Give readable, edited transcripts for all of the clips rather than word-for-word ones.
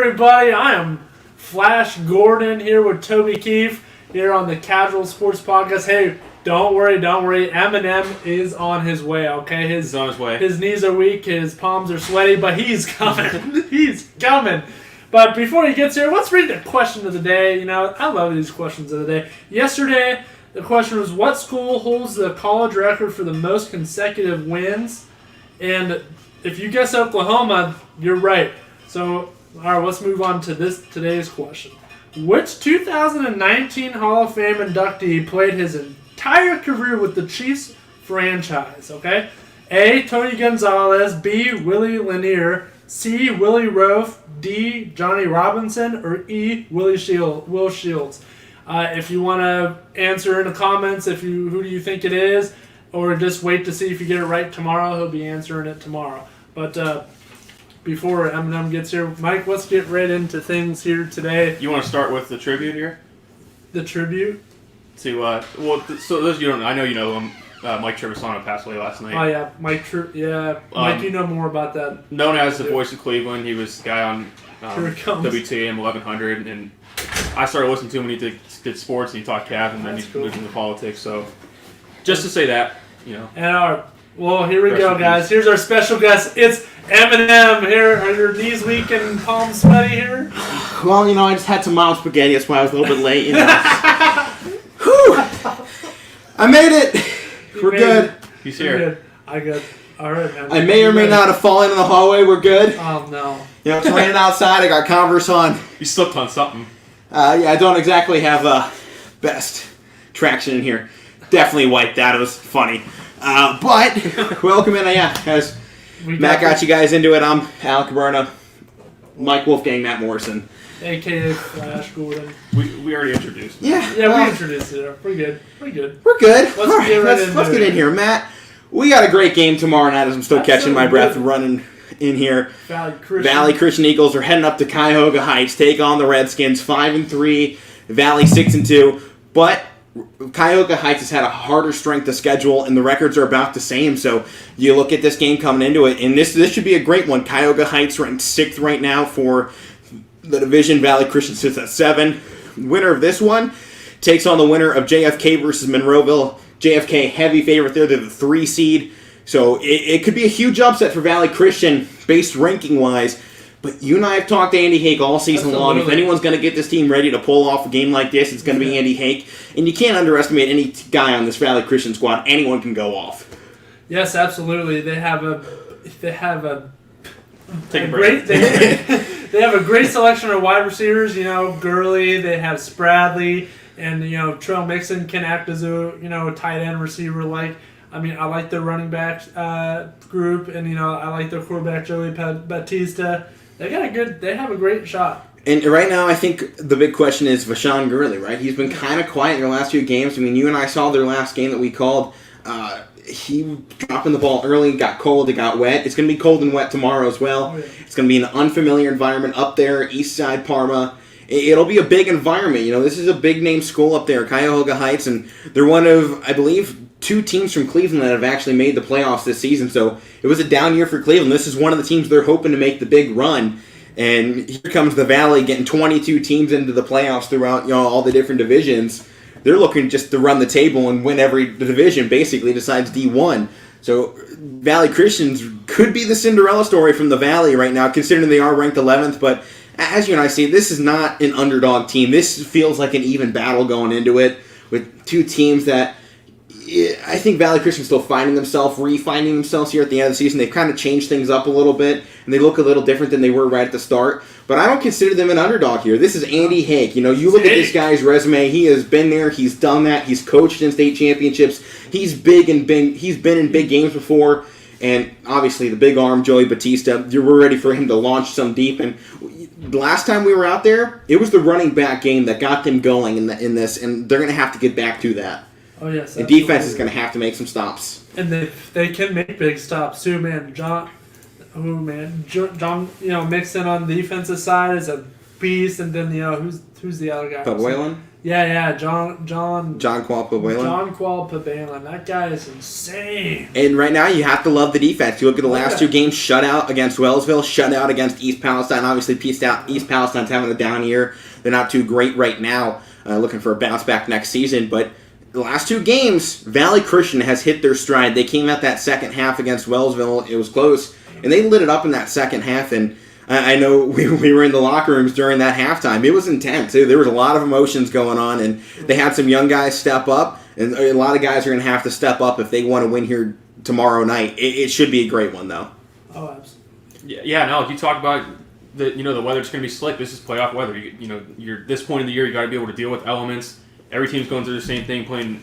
everybody? I am Flash Gordon here with Toby Keefe here on the Casual Sports Podcast. Hey, don't worry. Eminem is on his way, okay? He's on his way. His knees are weak, his palms are sweaty, but he's coming. He's coming. But before he gets here, let's read the question of the day. You know, I love these questions of the day. Yesterday, the question was, what school holds the college record for the most consecutive wins? And if you guess Oklahoma, you're right. So, all right, let's move on to today's question. Which 2019 Hall of Fame inductee played his entire career with the Chiefs franchise? Okay, A. Tony Gonzalez, B. Willie Lanier, C. Willie Roaf, D. Johnny Robinson, or E. Will Shields. If you want to answer in the comments, who do you think it is, or just wait to see if you get it right tomorrow. He'll be answering it tomorrow. But before Eminem gets here, Mike, let's get right into things here today. You want to start with the tribute here? The tribute? So those you don't know, I know you know him. Mike Trevisano passed away last night. Oh yeah, Mike, you know more about that. Known as the voice of Cleveland, he was the guy on WTM 1100, and I started listening to him when he did sports and he talked Cavs, and then he moved into politics. So just to say that, you know. And here we go, guys. Here's our special guest. It's Eminem. Here, are your knees weak and palms sweaty here? Well, you know, I just had some mild spaghetti. That's why I was a little bit late. You know. Whew! I made it. We're good. He's here. I good. All right, man. I may or may not have fallen in the hallway. We're good. Oh no. You know, it's raining outside. I got Converse on. You slipped on something. Yeah, I don't exactly have best traction in here. Definitely wiped out. It was funny. But welcome in. As Matt got you guys into it, I'm Alec Caberna, Mike Wolfgang, Matt Morrison. A.K.A. Flash Gordon. We already introduced him. Yeah, we introduced it. We're good. We're good. Let's get in here. Matt, we got a great game tomorrow night as I'm still catching my breath running in here. Valley Christian Eagles are heading up to Cuyahoga Heights, take on the Redskins, 5-3, Valley 6-2. But Cuyahoga Heights has had a harder strength of schedule, and the records are about the same. So you look at this game coming into it, and this should be a great one. Cuyahoga Heights ranked 6th right now for the division. Valley Christian sits at 7. Winner of this one takes on the winner of JFK versus Monroeville. JFK heavy favorite there. They're the 3 seed. So it could be a huge upset for Valley Christian based ranking wise. But you and I have talked to Andy Hake all season long. If anyone's going to get this team ready to pull off a game like this, it's going to be Andy Hake. And you can't underestimate any guy on this Valley Christian squad. Anyone can go off. Yes, absolutely. They have a great selection of wide receivers. You know, Gurley. They have Spradley, and you know, Trell Mixon can act as a tight end receiver. I like their running back group, and I like their quarterback Joey Batista. They have a great shot. And right now, I think the big question is Vashawn Gurley, right? He's been kind of quiet in their last few games. I mean, you and I saw their last game that we called. He dropping the ball early, got cold, it got wet. It's going to be cold and wet tomorrow as well. Oh, yeah. It's going to be an unfamiliar environment up there, east side Parma. It'll be a big environment. You know, this is a big-name school up there, Cuyahoga Heights, and they're one of, I believe, 2 teams from Cleveland that have actually made the playoffs this season. So it was a down year for Cleveland. This is one of the teams they're hoping to make the big run. And here comes the Valley getting 22 teams into the playoffs throughout all the different divisions. They're looking just to run the table and win every division, basically, besides D1. So Valley Christians could be the Cinderella story from the Valley right now, considering they are ranked 11th. But as you and I see, this is not an underdog team. This feels like an even battle going into it with 2 teams that I think Valley Christian's still refining themselves here at the end of the season. They've kind of changed things up a little bit, and they look a little different than they were right at the start. But I don't consider them an underdog here. This is Andy Hake. You look at this guy's resume. He has been there. He's done that. He's coached in state championships. He's been in big games before. And obviously the big arm, Joey Batista, we're ready for him to launch some deep. And the last time we were out there, it was the running back game that got them going in this, and they're going to have to get back to that. Oh, yes. The defense is going to have to make some stops. And they can make big stops, too, man. John, Mixon on the defensive side is a beast. And then, who's the other guy? Bob Whalen? John Qualpabella. John Qualpabella. That guy is insane. And right now, you have to love the defense. You look at the last two games: shutout against Wellsville, shutout against East Palestine. Obviously, East Palestine's having a down year. They're not too great right now. Looking for a bounce back next season, but the last two games, Valley Christian has hit their stride. They came out that second half against Wellsville. It was close, and they lit it up in that second half. And I know we were in the locker rooms during that halftime. It was intense. There was a lot of emotions going on, and they had some young guys step up, and a lot of guys are going to have to step up if they want to win here tomorrow night. It should be a great one, though. Oh, absolutely. Yeah. No, you talk about the weather's going to be slick. This is playoff weather. You're this point in the year, you got to be able to deal with elements. Every team's going through the same thing, playing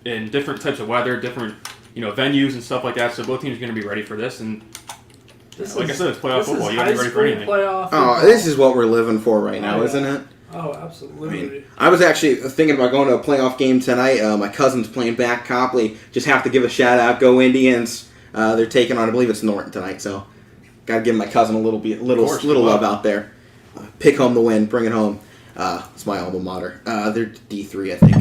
in different types of weather, different venues and stuff like that. So both teams are going to be ready for this. And like I said, it's playoff football. You got to be ready for anything. This is what we're living for right now, isn't it? Oh, absolutely. I was actually thinking about going to a playoff game tonight. My cousin's playing back Copley. Just have to give a shout out. Go Indians! They're taking on, I believe it's Norton tonight. So got to give my cousin a little love out there. Pick home the win. Bring it home. It's my alma mater. They're D3, I think.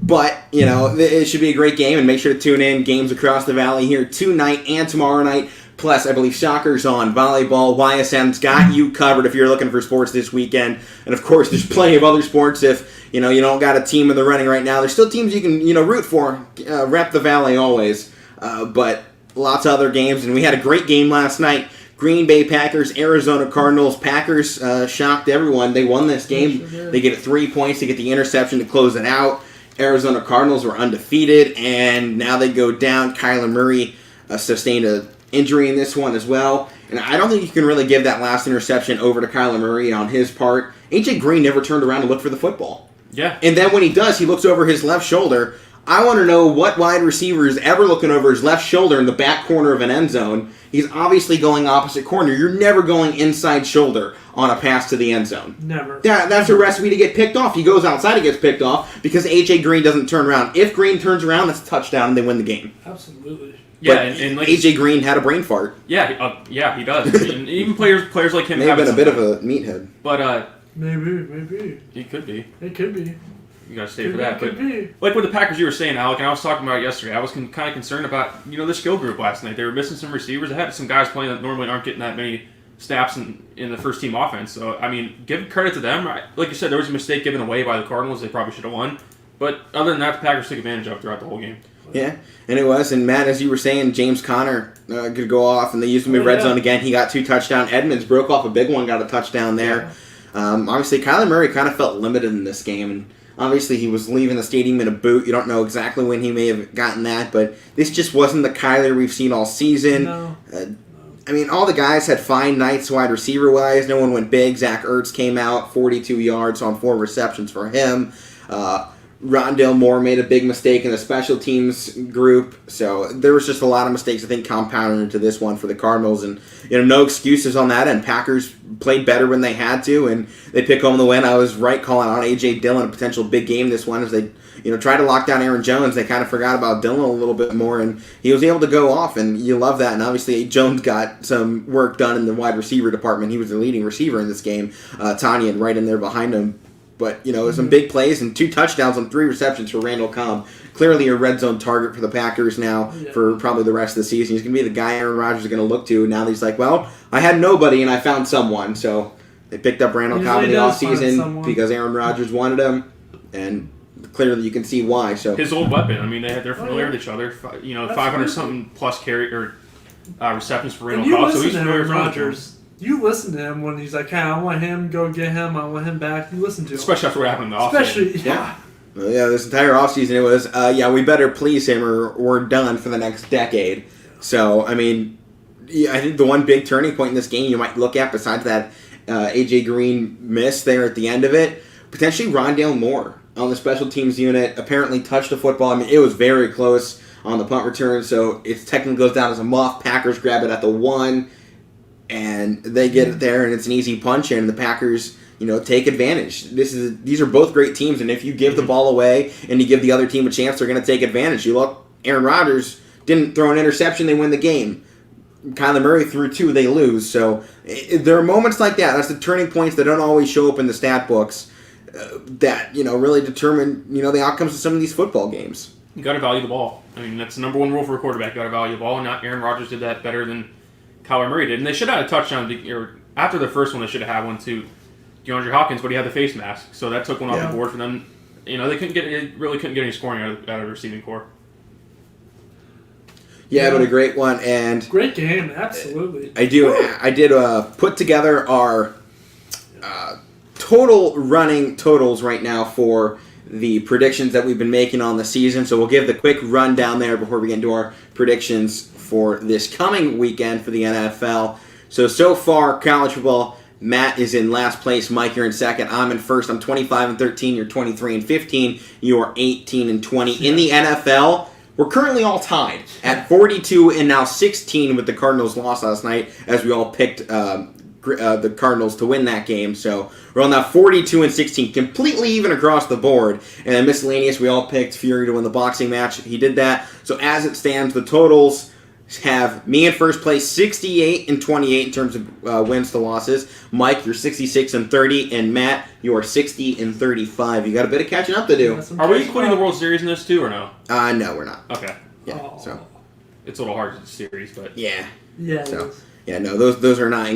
But, it should be a great game, and make sure to tune in. Games across the valley here tonight and tomorrow night. Plus, I believe soccer's on, volleyball, YSM's got you covered if you're looking for sports this weekend. And, of course, there's plenty of other sports if, you don't got a team in the running right now. There's still teams you can, root for. Rep the valley always. But lots of other games, and we had a great game last night. Green Bay Packers, Arizona Cardinals. Packers shocked everyone. They won this game. Sure they get it 3 points. They get the interception to close it out. Arizona Cardinals were undefeated, and now they go down. Kyler Murray sustained an injury in this one as well. And I don't think you can really give that last interception over to Kyler Murray on his part. A.J. Green never turned around to look for the football. Yeah. And then when he does, he looks over his left shoulder. I want to know what wide receiver is ever looking over his left shoulder in the back corner of an end zone. He's obviously going opposite corner. You're never going inside shoulder on a pass to the end zone. Never. That's a recipe to get picked off. He goes outside, he gets picked off because A.J. Green doesn't turn around. If Green turns around, that's a touchdown and they win the game. Absolutely. Yeah, and like A.J. Green had a brain fart. Yeah, he does. And even players like him may have been a bit of a meathead. But maybe. He could be. It could be. You gotta stay for that. But like with the Packers, you were saying, Alec, and I was talking about it yesterday. I was kind of concerned about the skill group last night. They were missing some receivers. They had some guys playing that normally aren't getting that many snaps in the first team offense. So I mean, give credit to them. Like you said, there was a mistake given away by the Cardinals. They probably should have won. But other than that, the Packers took advantage of it throughout the whole game. Yeah, and it was. And Matt, as you were saying, James Conner could go off, and they used him in red zone again. He got 2 touchdowns. Edmonds broke off a big one, got a touchdown there. Obviously, Kyler Murray kind of felt limited in this game, and obviously he was leaving the stadium in a boot. You don't know exactly when he may have gotten that, but this just wasn't the Kyler we've seen all season. No. I mean, all the guys had fine nights wide receiver-wise. No one went big. Zach Ertz came out, 42 yards on 4 receptions for him. Rondale Moore made a big mistake in the special teams group, so there was just a lot of mistakes, I think, compounded into this one for the Cardinals, and no excuses on that end. Packers played better when they had to, and they pick home the win. I was right calling out A.J. Dillon, a potential big game this one, as they tried to lock down Aaron Jones. They kind of forgot about Dillon a little bit more, and he was able to go off, and you love that. And obviously, Jones got some work done in the wide receiver department. He was the leading receiver in this game. Tanyan right in there behind him. But, some big plays and 2 touchdowns on 3 receptions for Randall Cobb. Clearly a red zone target for the Packers now for probably the rest of the season. He's going to be the guy Aaron Rodgers is going to look to. Now he's like, well, I had nobody and I found someone. So they picked up Randall Cobb in the offseason because Aaron Rodgers wanted him. And clearly you can see why. So his old weapon. I mean, they're familiar with each other. 500-something plus carry or receptions for Randall Cobb. So he's familiar with Rodgers. You listen to him when he's like, hey, I want him, go get him, I want him back. You listen to him. Especially after what happened in the offseason. Especially, Well, this entire offseason it was, we better please him or we're done for the next decade. So, I mean, I think the one big turning point in this game you might look at, besides that A.J. Green miss there at the end of it, potentially Rondale Moore on the special teams unit apparently touched the football. I mean, it was very close on the punt return, so it technically goes down as a muff. Packers grab it at the 1. And they get it there, and it's an easy punch in. The Packers, take advantage. These are both great teams, and if you give the ball away and you give the other team a chance, they're going to take advantage. You look, Aaron Rodgers didn't throw an interception, they win the game. Kyler Murray threw 2, they lose. So there are moments like that. That's the turning points that don't always show up in the stat books. that really determine the outcomes of some of these football games. You got to value the ball. I mean, that's the number one rule for a quarterback. You got to value the ball, and Aaron Rodgers did that better than Kyler Murray did. And they should have had a touchdown. After the first one, they should have had one to DeAndre Hopkins, but he had the face mask, so that took one off the board for them. They really couldn't get any scoring out of the receiving core. Yeah, but a great one, and great game, absolutely. I did put together our total running totals right now for the predictions that we've been making on the season. So we'll give the quick rundown there before we get into our predictions for this coming weekend for the NFL. So far, college football, Matt is in last place. Mike, you're in second. I'm in first. I'm 25-13. You're 23-15. You are 18-20. In the NFL, we're currently all tied at 42 and now 16 with the Cardinals' loss last night, as we all picked the Cardinals to win that game. So we're on now 42-16, completely even across the board. And then miscellaneous, we all picked Fury to win the boxing match. He did that. So as it stands, the totals have me in first place, 68-28 in terms of wins to losses. Mike, you're 66-30, and Matt, you are 60-35. You got a bit of catching up to do. Are we including the World Series in this too, or no? No, we're not. Okay. Yeah. So it's a little hard to series, but yeah. So yeah, no, those are not.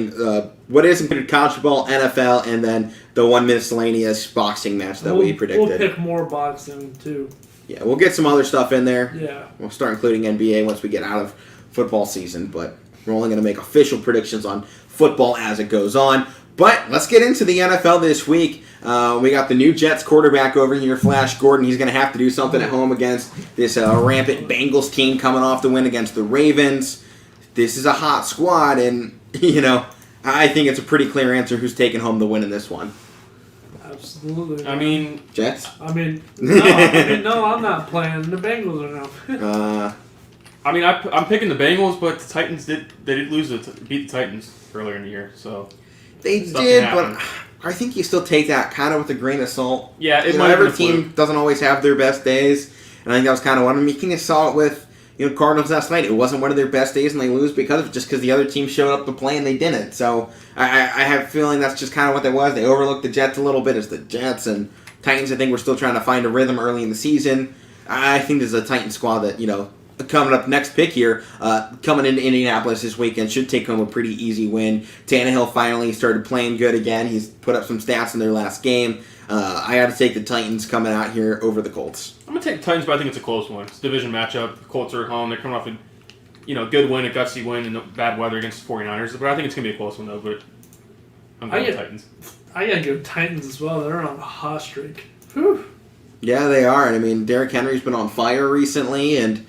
What is included? College football, NFL, and then the one miscellaneous boxing match that we predicted. We'll pick more boxing too. Yeah, we'll get some other stuff in there. Yeah. We'll start including NBA once we get out of football season, but we're only going to make official predictions on football as it goes on. But let's get into the NFL this week. We got the new Jets quarterback over here, Flash Gordon. He's going to have to do something at home against this rampant Bengals team coming off the win against the Ravens. This is a hot squad, and, I think it's a pretty clear answer who's taking home the win in this one. Absolutely. I mean, Jets? No, I'm not playing. The Bengals are now. I'm picking the Bengals, but the Titans beat the Titans earlier in the year, so they did, but I think you still take that kind of with a grain of salt. Yeah, every team doesn't always have their best days, and I think that was kind of one of them. You kind of saw it with Cardinals last night. It wasn't one of their best days, and they lose because the other team showed up to play and they didn't. So I have a feeling that's just kind of what that was. They overlooked the Jets a little bit as the Jets, and Titans. I think we're still trying to find a rhythm early in the season. I think there's a Titan squad that coming up next pick here, coming into Indianapolis this weekend, should take home a pretty easy win. Tannehill finally started playing good again. He's put up some stats in their last game. I got to take the Titans coming out here over the Colts. I'm going to take the Titans, but I think it's a close one. It's a division matchup. The Colts are at home. They're coming off a good win, a gutsy win in bad weather against the 49ers. But I think it's going to be a close one, though. But I'm going with Titans. I got to go Titans as well. They're on a hot streak. Whew. Yeah, they are. And, Derrick Henry's been on fire recently, and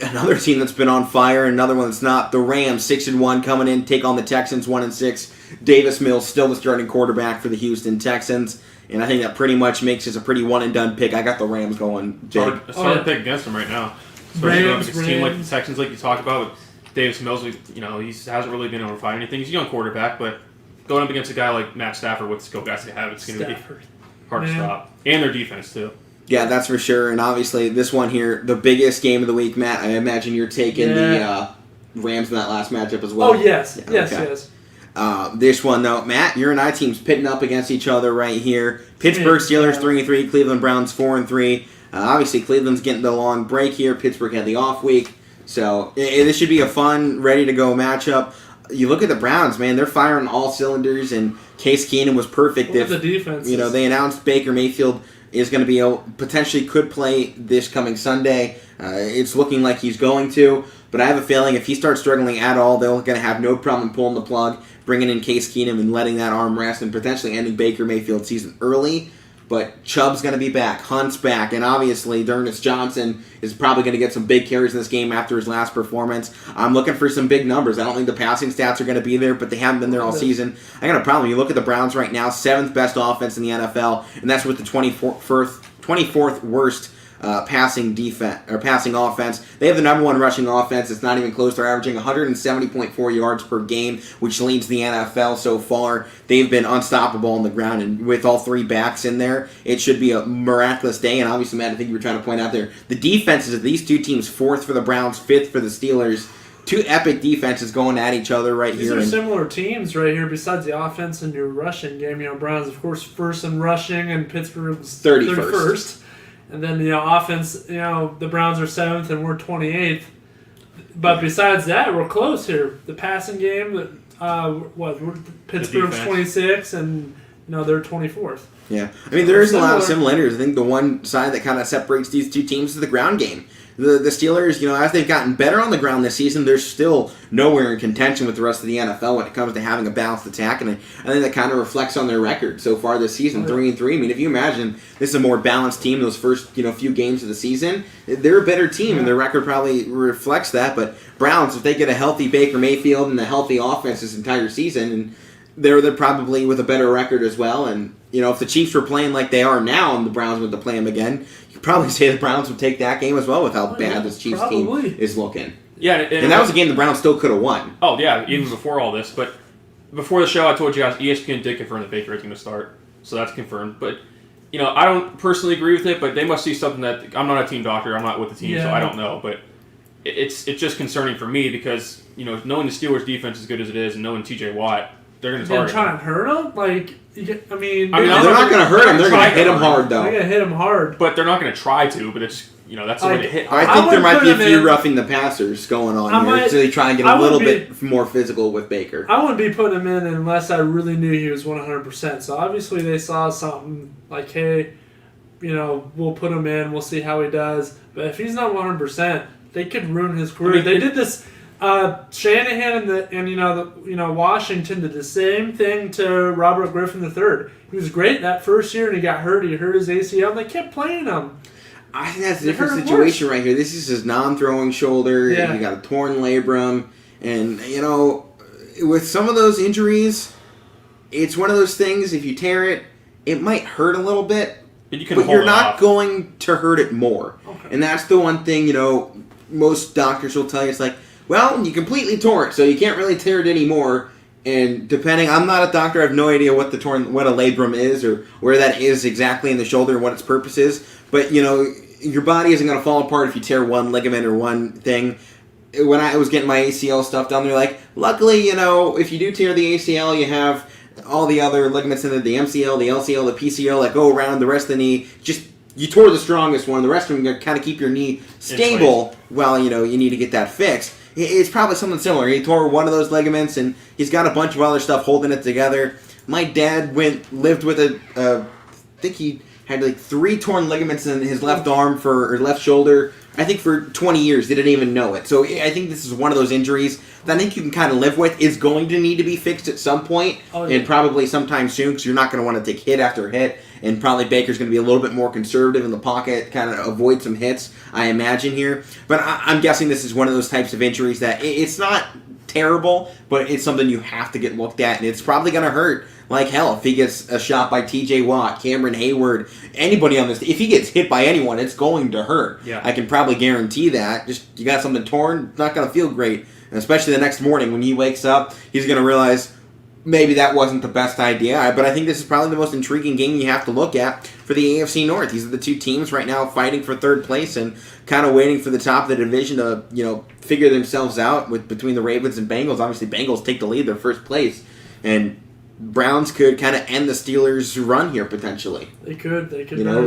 another team that's been on fire, another one that's not. The Rams, 6-1, coming in, take on the Texans, 1-6. Davis Mills still the starting quarterback for the Houston Texans, and I think that pretty much makes it a pretty one-and-done pick. I got the Rams going big. It's hard to pick against them right now. Rams, a team like the Texans, like you talked about, with Davis Mills, he hasn't really been able to find anything. He's a young quarterback, but going up against a guy like Matt Stafford with the skill guys they have, it's going to be hard to stop. And their defense, too. Yeah, that's for sure. And obviously, this one here, the biggest game of the week, Matt. I imagine you're taking the Rams in that last matchup as well. Oh, yes. Yeah, yes. This one, though, Matt, your and I teams pitting up against each other right here. Pittsburgh Steelers 3-3, Cleveland Browns 4-3. Obviously, Cleveland's getting the long break here. Pittsburgh had the off week. So this should be a fun, ready-to-go matchup. You look at the Browns, man, they're firing all cylinders, and Case Keenum was perfect. The defense. They announced Baker Mayfield is going to be potentially could play this coming Sunday. It's looking like he's going to, but I have a feeling if he starts struggling at all, they're going to have no problem pulling the plug, bringing in Case Keenum and letting that arm rest and potentially ending Baker Mayfield's season early. But Chubb's going to be back, Hunt's back, and obviously D'Ernest Johnson is probably going to get some big carries in this game after his last performance. I'm looking for some big numbers. I don't think the passing stats are going to be there, but they haven't been there all season. I got a problem. You look at the Browns right now, 7th best offense in the NFL, and that's with the 24th worst passing offense. They have the number one rushing offense. It's not even close. They're averaging 170.4 yards per game, which leads the NFL so far. They've been unstoppable on the ground, and with all three backs in there, it should be a miraculous day. And obviously, Matt, I think you were trying to point out there, the defenses of these two teams, 4th for the Browns, 5th for the Steelers. two epic defenses going at each other right These here. These are similar teams right here. Besides the offense and your rushing game, Browns of course first in rushing, and Pittsburgh's 31st. And then offense, the Browns are 7th and we're 28th. But besides that, we're close here. The passing game, Pittsburgh's 26th and they're 24th. Yeah, I mean there is a lot of similarities. I think the one side that kind of separates these two teams is the ground game. The Steelers, as they've gotten better on the ground this season, they're still nowhere in contention with the rest of the NFL when it comes to having a balanced attack, and I think that kind of reflects on their record so far this season, 3-3. I mean, if you imagine this is a more balanced team those first few games of the season, they're a better team, and their record probably reflects that. But Browns, if they get a healthy Baker Mayfield and a healthy offense this entire season, and they're probably with a better record as well. And if the Chiefs were playing like they are now, and the Browns were to play them again, probably say the Browns would take that game as well with how bad this Chiefs team is looking. Yeah, and that was a game the Browns still could have won. Oh, yeah, even before all this. But before the show, I told you guys ESPN did confirm that Baker is going to start. So that's confirmed. But, I don't personally agree with it, but they must see something that... I'm not a team doctor. I'm not with the team, so I don't know. But it's just concerning for me because, knowing the Steelers' defense as good as it is and knowing T.J. Watt, they're going to target him. They're trying to hurt him? They're not going to hurt him. They're going to hit him hard, though. They're going to hit him hard. But they're not going to try to, but it's... that's the way to hit. I think there might be a few roughing the passers going on here, so they try and get a little bit more physical with Baker. I wouldn't be putting him in unless I really knew he was 100%. So obviously they saw something like, hey, we'll put him in, we'll see how he does. But if he's not 100%, they could ruin his career. They did this. Shanahan and Washington did the same thing to Robert Griffin III. He was great that first year, and he got hurt. He hurt his ACL, and they kept playing him. I think that's a different situation right here. This is his non-throwing shoulder. Yeah. You got a torn labrum. And, with some of those injuries, it's one of those things, if you tear it, it might hurt a little bit, but you're not going to hurt it more. Okay. And that's the one thing, most doctors will tell you. It's like, well, you completely tore it, so you can't really tear it anymore. And I'm not a doctor. I have no idea what a labrum is or where that is exactly in the shoulder and what its purpose is. But, your body isn't going to fall apart if you tear one ligament or one thing. When I was getting my ACL stuff done, they're like, luckily, if you do tear the ACL, you have all the other ligaments in it, the MCL, the LCL, the PCL that go around the rest of the knee. Just, you tore the strongest one. The rest of them kind of keep your knee stable while, you need to get that fixed. It's probably something similar. He tore one of those ligaments, and he's got a bunch of other stuff holding it together. My dad lived with I think he had like 3 torn ligaments in his left arm or left shoulder, I think for 20 years. They didn't even know it. So I think this is one of those injuries that I think you can kind of live with. Is going to need to be fixed at some point, and probably sometime soon, because you're not going to want to take hit after hit. And probably Baker's going to be a little bit more conservative in the pocket, kind of avoid some hits, I imagine here. But I'm guessing this is one of those types of injuries that it's not terrible, but it's something you have to get looked at, and it's probably going to hurt like hell if he gets a shot by T.J. Watt, Cameron Hayward, anybody on this. If he gets hit by anyone, it's going to hurt. Yeah. I can probably guarantee that. Just, you got something torn, it's not going to feel great. And especially the next morning when he wakes up, he's going to realize maybe that wasn't the best idea. But I think this is probably the most intriguing game you have to look at for the AFC North. These are the two teams right now fighting for third place and kind of waiting for the top of the division to, figure themselves out between the Ravens and Bengals. Obviously, Bengals take the lead, their first place. And Browns could kind of end the Steelers' run here, potentially. They could.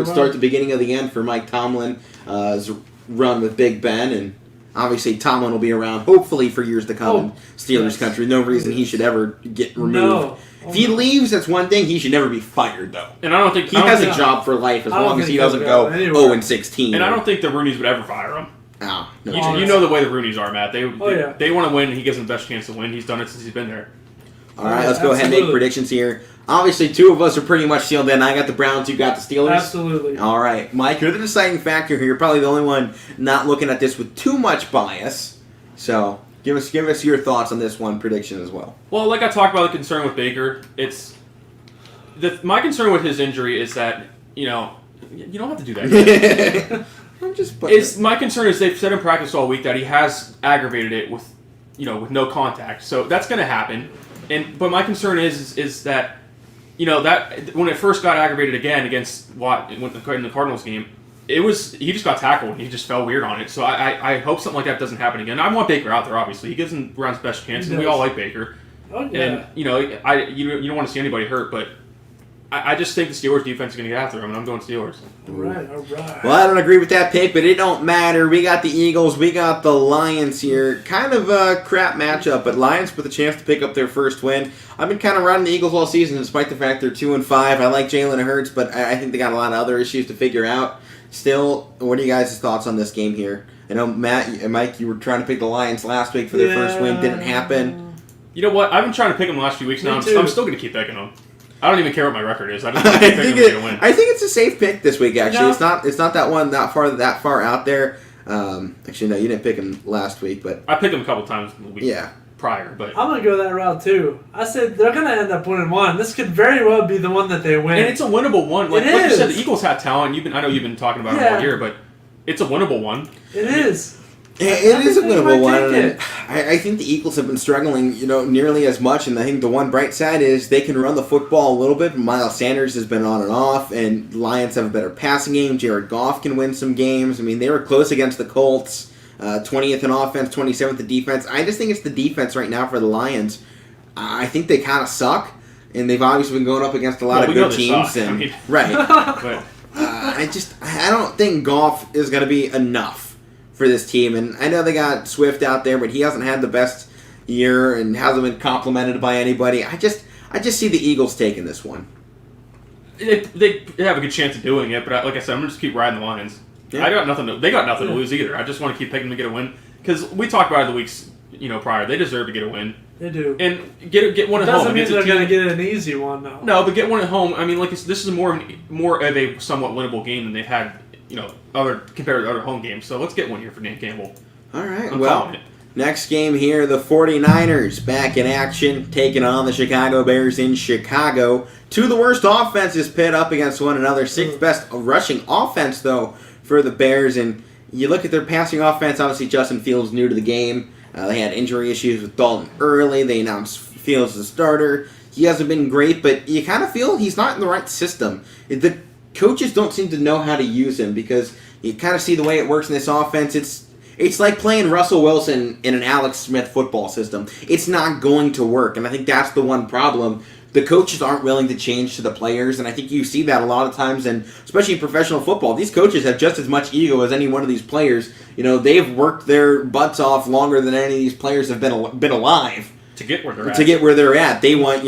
Start the beginning of the end for Mike Tomlin's run with Big Ben, and obviously Tomlin will be around, hopefully, for years to come in Steelers country. No reason he should ever get removed. No. If he leaves, that's one thing. He should never be fired, though. And I don't think... He has a job for life as long as he doesn't go 0-16. And I don't think the Rooneys would ever fire him. No. You know the way the Rooneys are, Matt. They want to win, and he gives them the best chance to win. He's done it since he's been there. All right, let's go ahead and make predictions here. Obviously, 2 of us are pretty much sealed in. I got the Browns, you got the Steelers. Absolutely. All right, Mike, you're the deciding factor here. You're probably the only one not looking at this with too much bias. So give us your thoughts on this one prediction as well. Well, like I talked about the concern with Baker, my concern with his injury is that, you don't have to do that. I'm just my concern is they've said in practice all week that he has aggravated it with no contact. So that's going to happen. But my concern is that, that when it first got aggravated again against Watt in the Cardinals game, he just got tackled and he just fell weird on it. So I hope something like that doesn't happen again. I want Baker out there, obviously. He gives the Browns best chance, and we all like Baker. Oh, yeah. And, you don't want to see anybody hurt, but I just think the Steelers defense is going to get after him, and I'm going Steelers. All right. Well, I don't agree with that pick, but it don't matter. We got the Eagles, we got the Lions here. Kind of a crap matchup, but Lions with a chance to pick up their first win. I've been kind of riding the Eagles all season, despite the fact they're 2-5. I like Jalen Hurts, but I think they got a lot of other issues to figure out. Still, what are you guys' thoughts on this game here? I know, Matt and Mike, you were trying to pick the Lions last week for their first win. Didn't happen. You know what? I've been trying to pick them the last few weeks now. I'm still going to keep picking them. I don't even care what my record is. I just want to pick them to win. I think it's a safe pick this week, actually. No. It's not that one that far out there. Actually, no, you didn't pick them last week, but I picked them a couple times in the week prior. But I'm going to go that route, too. I said they're going to end up winning one. This could very well be the one that they win. And it's a winnable one. Like you said, the Eagles have talent. I know you've been talking about it all year, but it's a winnable one. It is. It is a winnable one. I think the Eagles have been struggling, nearly as much. And I think the one bright side is they can run the football a little bit. Miles Sanders has been on and off, and Lions have a better passing game. Jared Goff can win some games. I mean, they were close against the Colts. 20th in offense, 27th in defense. I just think it's the defense right now for the Lions. I think they kind of suck, and they've obviously been going up against a lot of good teams. Right. But I don't think Goff is going to be enough for this team. And I know they got Swift out there, but he hasn't had the best year and hasn't been complimented by anybody. I just see the Eagles taking this one. They have a good chance of doing it, but like I said, I'm going to just keep riding the Lions. Yeah. They got nothing to lose either. I just want to keep picking them to get a win. Because we talked about it the weeks prior. They deserve to get a win. They do. And get one at home. Doesn't mean they're going to get an easy one, though. No, but get one at home. I mean, this is more of a somewhat winnable game than they've had, compared to other home games. So let's get one here for Dan Campbell. All right. Next game here, the 49ers back in action, taking on the Chicago Bears in Chicago. Two of the worst offenses pit up against one another. Sixth best rushing offense, though, for the Bears. And you look at their passing offense, obviously Justin Fields new to the game. They had injury issues with Dalton early. They announced Fields as a starter. He hasn't been great, but you kind of feel he's not in the right system. The coaches don't seem to know how to use him because you kind of see the way it works in this offense. It's like playing Russell Wilson in an Alex Smith football system. It's not going to work, and I think that's the one problem. The coaches aren't willing to change to the players, and I think you see that a lot of times, and especially in professional football. These coaches have just as much ego as any one of these players. They've worked their butts off longer than any of these players have been alive to get where they're at. To get where they're at, they want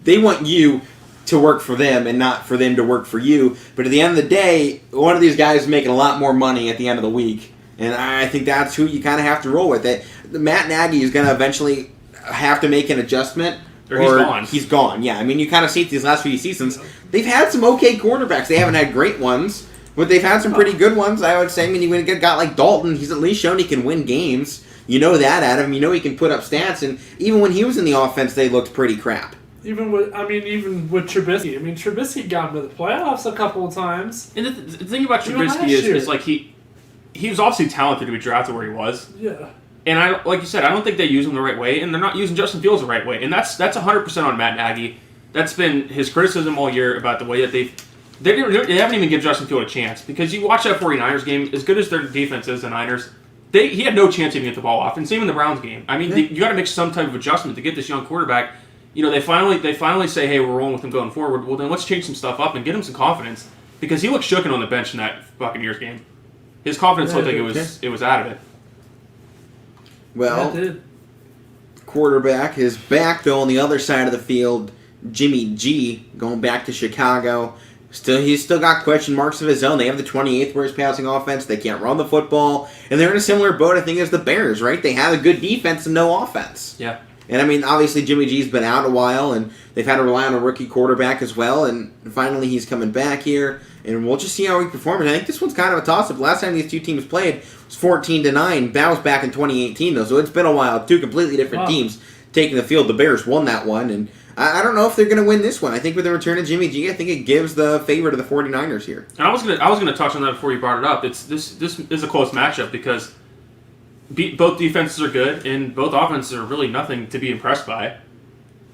they want you to work for them and not for them to work for you. But at the end of the day, one of these guys is making a lot more money at the end of the week, and I think that's who you kind of have to roll with. It. Matt Nagy is going to eventually have to make an adjustment. Or he's gone. Yeah, I mean, you kind of see it these last few seasons. They've had some okay quarterbacks. They haven't had great ones, but they've had some pretty good ones, I would say. I mean, when you got like Dalton, he's at least shown he can win games. You know that out of him. You know he can put up stats. And even when he was in the offense, they looked pretty crap. Even with Trubisky. I mean, Trubisky got him to the playoffs a couple of times. And the thing about Trubisky is like he was obviously talented to be drafted where he was. Yeah. And like you said, I don't think they use him the right way, and they're not using Justin Fields the right way. And that's 100% on Matt Nagy. That's been his criticism all year about the way that they haven't even given Justin Fields a chance. Because you watch that 49ers game, as good as their defense is, the Niners, he had no chance to even get the ball off. And same in the Browns game. I mean, you got to make some type of adjustment to get this young quarterback. They finally say, hey, we're rolling with him going forward. Well, then let's change some stuff up and get him some confidence. Because he looked shooken on the bench in that Buccaneers game. His confidence looked like it was out of it. Well, quarterback is back, though, on the other side of the field. Jimmy G going back to Chicago. He's still got question marks of his own. They have the 28th worst passing offense. They can't run the football. And they're in a similar boat, I think, as the Bears, right? They have a good defense and no offense. Yeah. And, I mean, obviously Jimmy G's been out a while, and they've had to rely on a rookie quarterback as well. And finally he's coming back here, and we'll just see how he performs. I think this one's kind of a toss-up. Last time these two teams played was 14-9. That was back in 2018, though, so it's been a while. Two completely different teams taking the field. The Bears won that one, and I don't know if they're going to win this one. I think with the return of Jimmy G, I think it gives the favor to the 49ers here. And I was gonna touch on that before you brought it up. This is a close matchup because both defenses are good and both offenses are really nothing to be impressed by.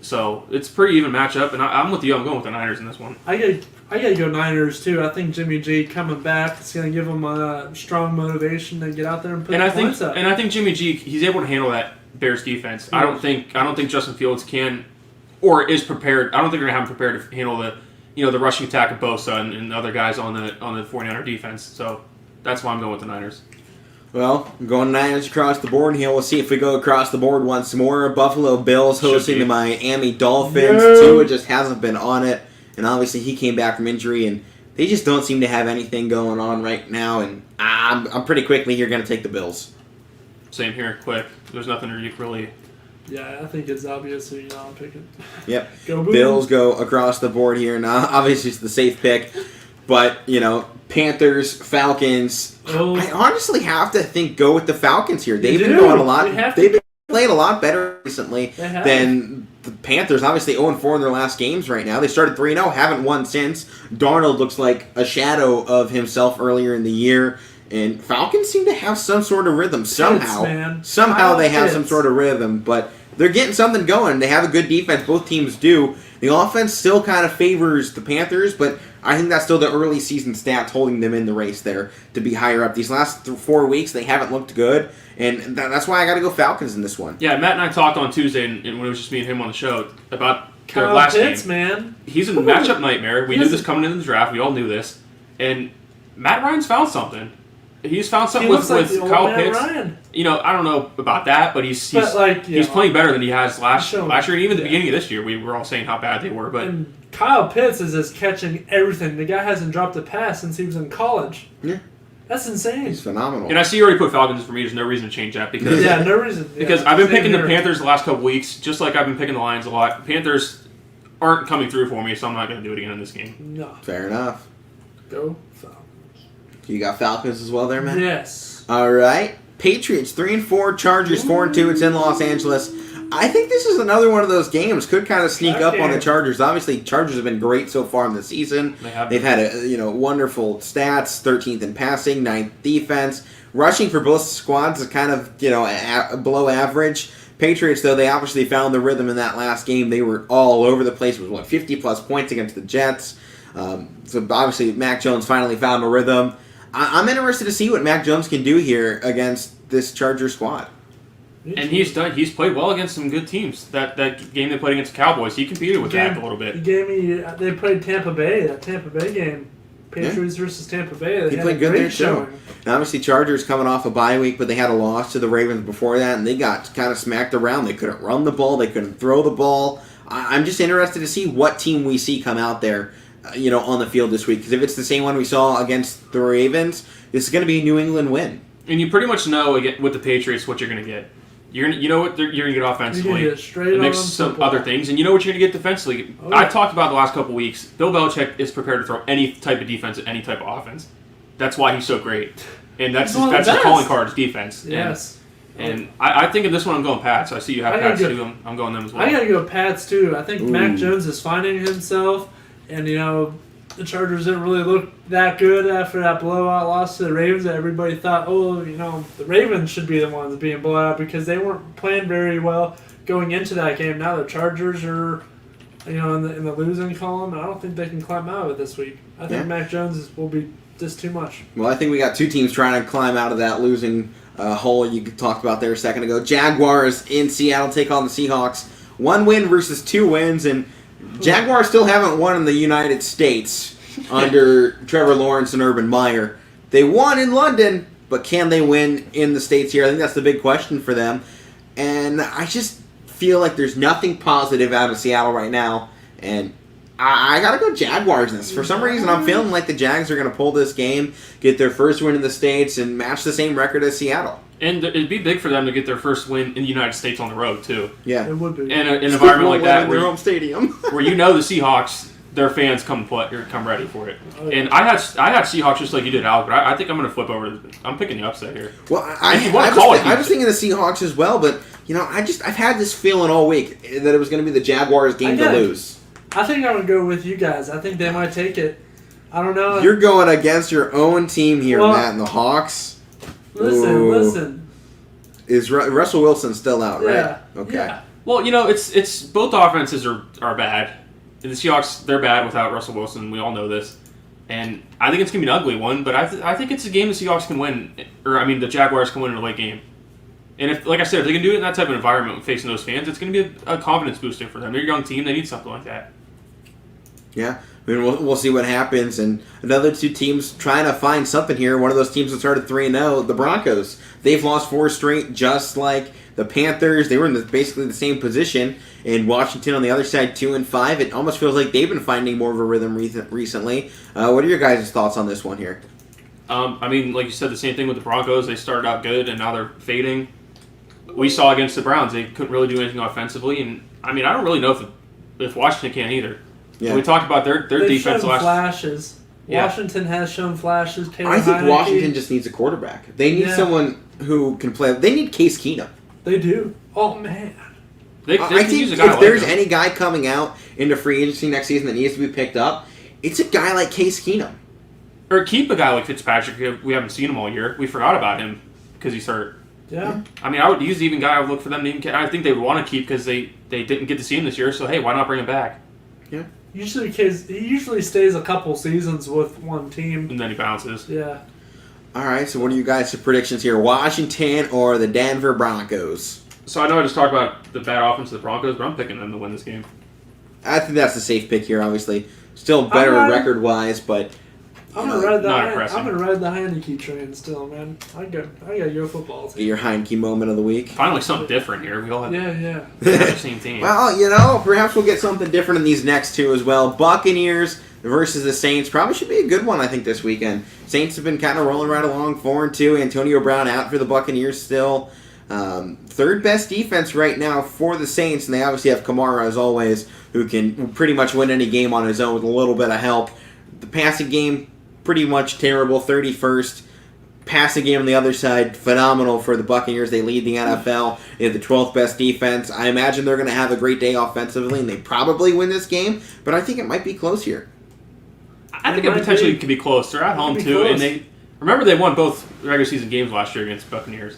So it's a pretty even matchup, and I'm with you. I'm going with the Niners in this one. I gotta go Niners too. I think Jimmy G coming back is gonna give them a strong motivation to get out there and put the points up. And I think Jimmy G, he's able to handle that Bears defense. I don't think Justin Fields can or is prepared. I don't think they're gonna have him prepared to handle the rushing attack of Bosa and other guys on the 49er defense. So that's why I'm going with the Niners. Well, I'm going Niners across the board here. We'll see if we go across the board once more. Buffalo Bills hosting the Miami Dolphins. Tua just hasn't been on it. And obviously he came back from injury, and they just don't seem to have anything going on right now. And I'm pretty quickly here going to take the Bills. Same here, quick. There's nothing really... Yeah, I think it's obvious who I'm picking. Yep. Go Bills go across the board here. Now, obviously it's the safe pick. But, Panthers, Falcons. Oh. I honestly have to go with the Falcons here. They've been going a lot. They've been playing a lot better recently than the Panthers. Obviously 0-4 in their last games right now. They started 3-0, haven't won since. Darnold looks like a shadow of himself earlier in the year. And Falcons seem to have some sort of rhythm somehow. Somehow they have some sort of rhythm, but they're getting something going. They have a good defense. Both teams do. The offense still kind of favors the Panthers, but I think that's still the early season stats holding them in the race there to be higher up. These last 4 weeks, they haven't looked good, and that's why I got to go Falcons in this one. Yeah, Matt and I talked on Tuesday, and when it was just me and him on the show, about their Kyle last Pitts, game. Man. He's a matchup nightmare. We knew this coming into the draft. We all knew this. And Matt Ryan's found something. He's found something with Kyle Pitts. Ryan. I don't know about that, but he's playing better than he has last year. And even at the beginning of this year, we were all saying how bad they were. But and Kyle Pitts is just catching everything. The guy hasn't dropped a pass since he was in college. Yeah. That's insane. He's phenomenal. And I see you already put Falcons for me. There's no reason to change that. Because no reason. Because I've been picking the Panthers the last couple weeks, just like I've been picking the Lions a lot. Panthers aren't coming through for me, so I'm not going to do it again in this game. No. Fair enough. Go Falcons. You got Falcons as well there, man? Yes. All right. Patriots 3-4, Chargers 4-2. It's in Los Angeles. I think this is another one of those games. Could kind of sneak up on the Chargers. Obviously, Chargers have been great so far in the season. They've had wonderful stats. 13th in passing, 9th defense. Rushing for both squads is kind of below average. Patriots, though, they obviously found the rhythm in that last game. They were all over the place. It was 50+ points against the Jets. So obviously, Mac Jones finally found a rhythm. I'm interested to see what Mac Jones can do here against this Charger squad. And he's played well against some good teams. That game they played against the Cowboys, he competed with Dak a little bit. They played Tampa Bay, that Tampa Bay game. Patriots versus Tampa Bay. He played good there, too. And obviously, Chargers coming off a bye week, but they had a loss to the Ravens before that, and they got kind of smacked around. They couldn't run the ball. They couldn't throw the ball. I'm just interested to see what team we see come out there on the field this week. Because if it's the same one we saw against the Ravens, this is going to be a New England win. And you pretty much know with the Patriots what you're going to get. You're going to get offensively. You're straight mix some other things, and you know what you're going to get defensively. Oh, yeah. I talked about the last couple weeks. Bill Belichick is prepared to throw any type of defense at any type of offense. That's why he's so great, and that's his calling card is defense. Yes. And I think in this one I'm going Pats. I see you have Pats too. I'm going them as well. I got to go Pats too. I think Mac Jones is finding himself, and the Chargers didn't really look that good after that blowout loss to the Ravens. Everybody thought, the Ravens should be the ones being blown out because they weren't playing very well going into that game. Now the Chargers are, in the losing column, and I don't think they can climb out of it this week. I think Mac Jones will be just too much. Well, I think we got two teams trying to climb out of that losing hole you talked about there a second ago. Jaguars in Seattle take on the Seahawks. 1 win versus 2 wins, and Jaguars still haven't won in the United States under Trevor Lawrence and Urban Meyer. They won in London, but can they win in the States here? I think that's the big question for them. And I just feel like there's nothing positive out of Seattle right now. And I got to go Jaguars in this. For some reason, I'm feeling like the Jags are going to pull this game, get their first win in the States, and match the same record as Seattle. And it'd be big for them to get their first win in the United States on the road, too. Yeah. It would be. In an environment like that, in their home stadium. where the Seahawks, their fans come ready for it. Oh, yeah. And I had Seahawks just like you did, Al, but I think I'm going to flip over. I'm picking the upset here. Well, I was thinking the Seahawks as well, but, I've had this feeling all week that it was going to be the Jaguars' game to lose. I think I'm going to go with you guys. I think they might take it. I don't know. You're going against your own team here, Matt, and the Hawks. Listen. Is Russell Wilson still out, right? Yeah. Okay. Yeah. Well, it's both offenses are bad. And the Seahawks, they're bad without Russell Wilson. We all know this. And I think it's going to be an ugly one, but I think it's a game the Seahawks can win. The Jaguars can win in a late game. And if, like I said, if they can do it in that type of environment facing those fans, it's going to be a confidence booster for them. They're a young team. They need something like that. Yeah. I mean, we'll see what happens. And another two teams trying to find something here. One of those teams that started 3-0, the Broncos. They've lost 4 straight, just like the Panthers. They were in basically the same position. And Washington on the other side, 2-5. It almost feels like they've been finding more of a rhythm recently. What are your guys' thoughts on this one here? Like you said, the same thing with the Broncos. They started out good, and now they're fading. We saw against the Browns, they couldn't really do anything offensively. And, I don't really know if Washington can either. Yeah. We talked about their defense last. Flashes. Yeah. Washington has shown flashes. I think Washington just needs a quarterback. They need someone who can play. They need Case Keenum. They do. Oh man. I think if there's any guy coming out into free agency next season that needs to be picked up, it's a guy like Case Keenum. Or keep a guy like Fitzpatrick. We haven't seen him all year. We forgot about him because he's hurt. Yeah. I would use even guy I would look for them to even. I think they would want to keep because they didn't get to see him this year. So hey, why not bring him back? Yeah. He usually stays a couple seasons with one team. And then he bounces. Yeah. All right, so what are you guys' predictions here? Washington or the Denver Broncos? So I know I just talked about the bad offense of the Broncos, but I'm picking them to win this game. I think that's the safe pick here, obviously. Still better record-wise, but... I'm gonna ride the Heineke train still, man. I got your football team. Your Heineke moment of the week. Finally, something different here. We all have the same team. Well, perhaps we'll get something different in these next two as well. Buccaneers versus the Saints probably should be a good one, I think, this weekend. Saints have been kind of rolling right along, 4-2. Antonio Brown out for the Buccaneers still. Third best defense right now for the Saints, and they obviously have Kamara as always, who can pretty much win any game on his own with a little bit of help. The passing game, pretty much terrible, 31st. Passing game on the other side, phenomenal for the Buccaneers. They lead the NFL. They have the 12th best defense. I imagine they're going to have a great day offensively, and they probably win this game, but I think it might be close here. I think it potentially could be close. They're at home, too, and they won both regular season games last year against the Buccaneers.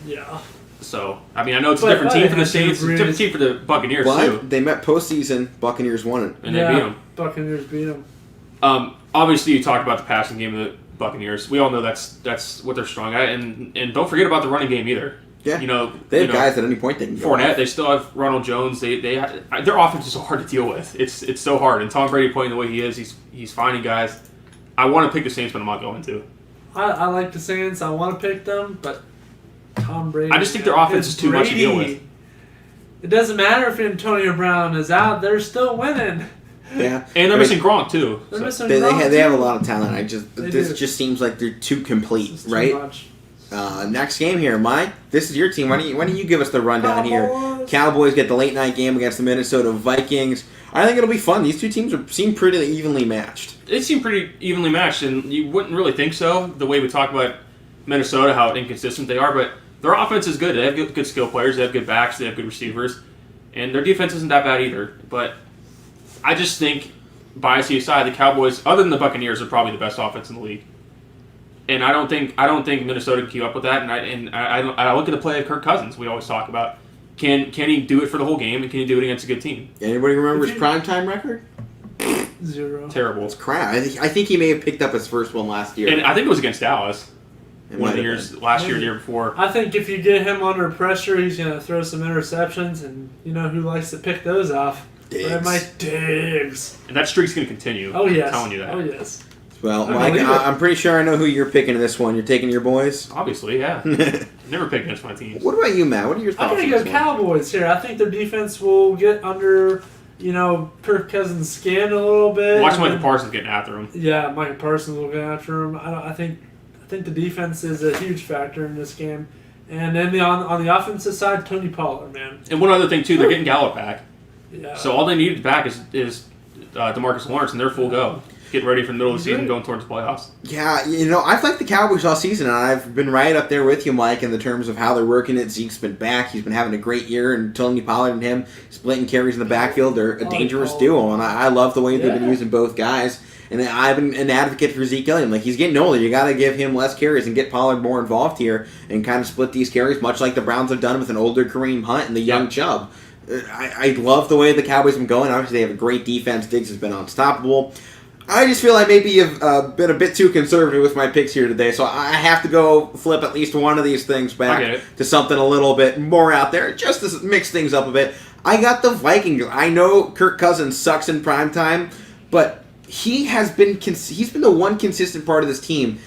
Yeah. So, I know it's a different team for the Saints. It's a different team for the Buccaneers, too. They met postseason. Buccaneers won it. And they beat them. Buccaneers beat them. Obviously, you talked about the passing game of the Buccaneers. We all know that's what they're strong at. And don't forget about the running game either. Yeah. They have guys at any point they can go Fournette, off. they still have Ronald Jones. Their offense is so hard to deal with. It's so hard. And Tom Brady playing the way he is, he's finding guys. I want to pick the Saints, but I'm not going to. I like the Saints. I want to pick them, but Tom Brady. I just think their offense is too much to deal with. It doesn't matter if Antonio Brown is out; they're still winning. Yeah, and they're missing Gronk too. They're missing They Gronk have a lot of talent. This just seems like they're too complete, right? Next game here, Mike. This is your team. Why don't you give us the rundown here? Cowboys get the late night game against the Minnesota Vikings. I think it'll be fun. These two teams seem pretty evenly matched. They seem pretty evenly matched, and you wouldn't really think so. The way we talk about Minnesota, how inconsistent they are, but their offense is good. They have good skill players. They have good backs. They have good receivers, and their defense isn't that bad either. But I just think, bias aside, the Cowboys, other than the Buccaneers, are probably the best offense in the league. And I don't think Minnesota can keep up with that. And I look at the play of Kirk Cousins. We always talk about can he do it for the whole game, and can he do it against a good team? Anybody remember his primetime record? 0. Terrible. It's crap. I think he may have picked up his first one last year. And I think it was against Dallas. One of the years, last year, the year before. I think if you get him under pressure, he's going to throw some interceptions, and you know who likes to pick those off? Diggs. And that streak's going to continue. Oh, yes. I'm telling you that. Oh, yes. Well, Mike, I'm pretty sure I know who you're picking in this one. You're taking your boys? Obviously, yeah. Never pick against my team. What about you, Matt? What are your thoughts? I'm going to go Cowboys here. I think their defense will get under, Kirk Cousins' skin a little bit. Watch Michael Parsons getting after him. Yeah, Michael Parsons will get after him. I think the defense is a huge factor in this game. And then on the offensive side, Tony Pollard, man. And one other thing, too, they're getting Gallup back. Yeah. So all they need back is DeMarcus Lawrence, and they're full go. Getting ready for the middle of the season, going towards the playoffs. Yeah, I've liked the Cowboys all season, and I've been right up there with you, Mike, in the terms of how they're working it. Zeke's been back. He's been having a great year, and Tony Pollard and him splitting carries in the backfield. They're a dangerous duo, and I love the way they've been using both guys. And I've been an advocate for Zeke Elliott. Like, he's getting older. You got to give him less carries and get Pollard more involved here and kind of split these carries, much like the Browns have done with an older Kareem Hunt and the young Chubb. I love the way the Cowboys have been going. Obviously, they have a great defense. Diggs has been unstoppable. I just feel I maybe have been a bit too conservative with my picks here today, so I have to go flip at least one of these things back to something a little bit more out there, just to mix things up a bit. I got the Vikings. I know Kirk Cousins sucks in primetime, but he's been the one consistent part of this team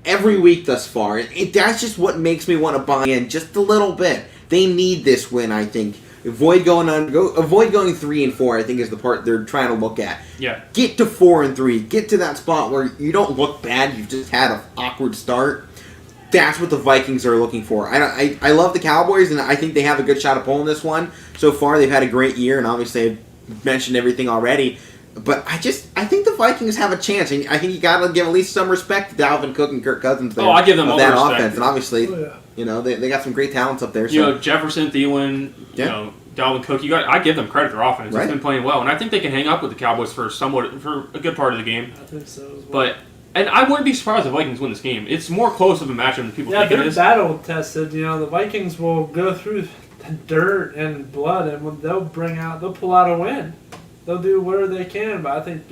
every week thus far. That's just what makes me want to buy in just a little bit. They need this win, I think. Avoid going 3-4. I think is the part they're trying to look at. Yeah. Get to 4-3. Get to that spot where you don't look bad. You've just had an awkward start. That's what the Vikings are looking for. I love the Cowboys, and I think they have a good shot of pulling this one. So far, they've had a great year, and obviously I've mentioned everything already. But I think the Vikings have a chance. And I think you got to give at least some respect to Dalvin Cook and Kirk Cousins there. Oh, I give them all that the respect. offense, and obviously, they got some great talents up there. So. Jefferson, Thielen, Dalvin Cook. I give them credit for their offense. It's been playing well, and I think they can hang up with the Cowboys for a good part of the game. I think so as well. But I wouldn't be surprised if the Vikings win this game. It's more close of a matchup than people think it is. Yeah, they're battle tested. The Vikings will go through the dirt and blood, and they'll pull out a win. They'll do whatever they can, but I think,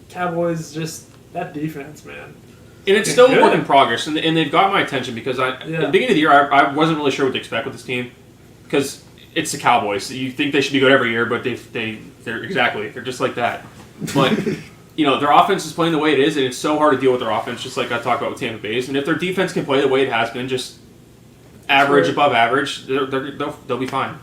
Cowboys just, that defense, man. And it's still a work in progress, and they've got my attention because at the beginning of the year, I wasn't really sure what to expect with this team because it's the Cowboys. You think they should be good every year, but they're just like that. But, their offense is playing the way it is, and it's so hard to deal with their offense, just like I talked about with Tampa Bay's. And if their defense can play the way it has been, just average, above average, they'll be fine.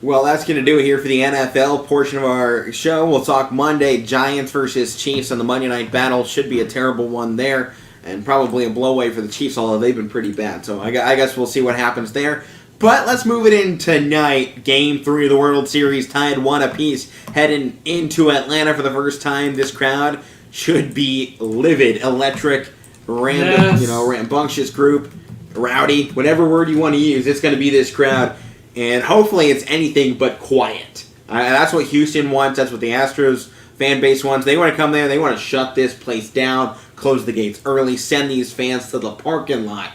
Well, that's going to do it here for the NFL portion of our show. We'll talk Monday, Giants versus Chiefs on the Monday Night Battle. Should be a terrible one there, and probably a blowaway for the Chiefs, although they've been pretty bad. So I guess we'll see what happens there. But let's move it in tonight. Game 3 of the World Series, tied 1 apiece, heading into Atlanta for the first time. This crowd should be livid, electric, rambunctious group, rowdy, whatever word you want to use. It's going to be this crowd. And hopefully it's anything but quiet. That's what Houston wants. That's what the Astros fan base wants. They want to come there. They want to shut this place down, close the gates early, send these fans to the parking lot.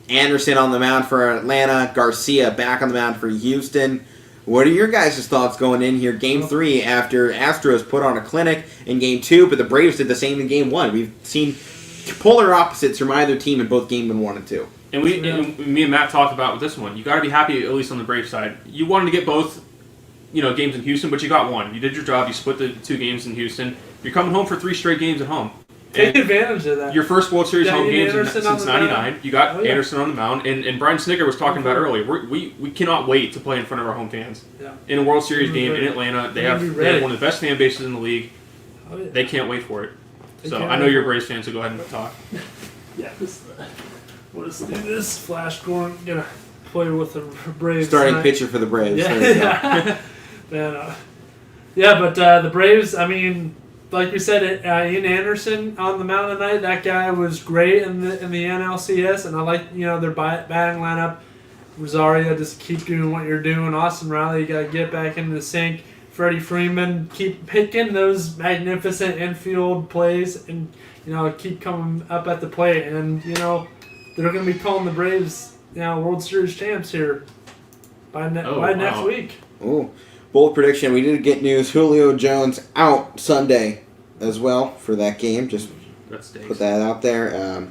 Anderson on the mound for Atlanta. Garcia back on the mound for Houston. What are your guys' thoughts going in here? Game 3 after Astros put on a clinic in Game 2, but the Braves did the same in Game 1. We've seen polar opposites from either team in both Game 1 and 2. And me and Matt talked about with this one. You got to be happy, at least on the Braves side. You wanted to get both, games in Houston, but you got one. You did your job. You split the 2 games in Houston. You're coming home for 3 straight games at home. Take advantage of that. Your first World Series home games since '99. You got Oh, yeah. Anderson on the mound, and Brian Snigger was talking about earlier. We cannot wait to play in front of our home fans. Yeah. In a World Series game in Atlanta, they have one of the best fan bases in the league. Oh, yeah. They can't wait for it. So I know you're a Braves fan, so go ahead and talk. Yeah, let's do this. Flash Gordon gonna play with the Braves. Starting tonight. pitcher for the Braves. Yeah, Man, but the Braves. I mean, like we said, Ian Anderson on the mound tonight. That guy was great in the NLCS, and I like their batting lineup. Rosario, just keep doing what you're doing. Austin Riley, you got to get back into the sync. Freddie Freeman, keep picking those magnificent infield plays, and keep coming up at the plate. And they're going to be calling the Braves World Series champs here by next week. Oh, bold prediction. We did get news. Julio Jones out Sunday as well for that game. Just put that out there.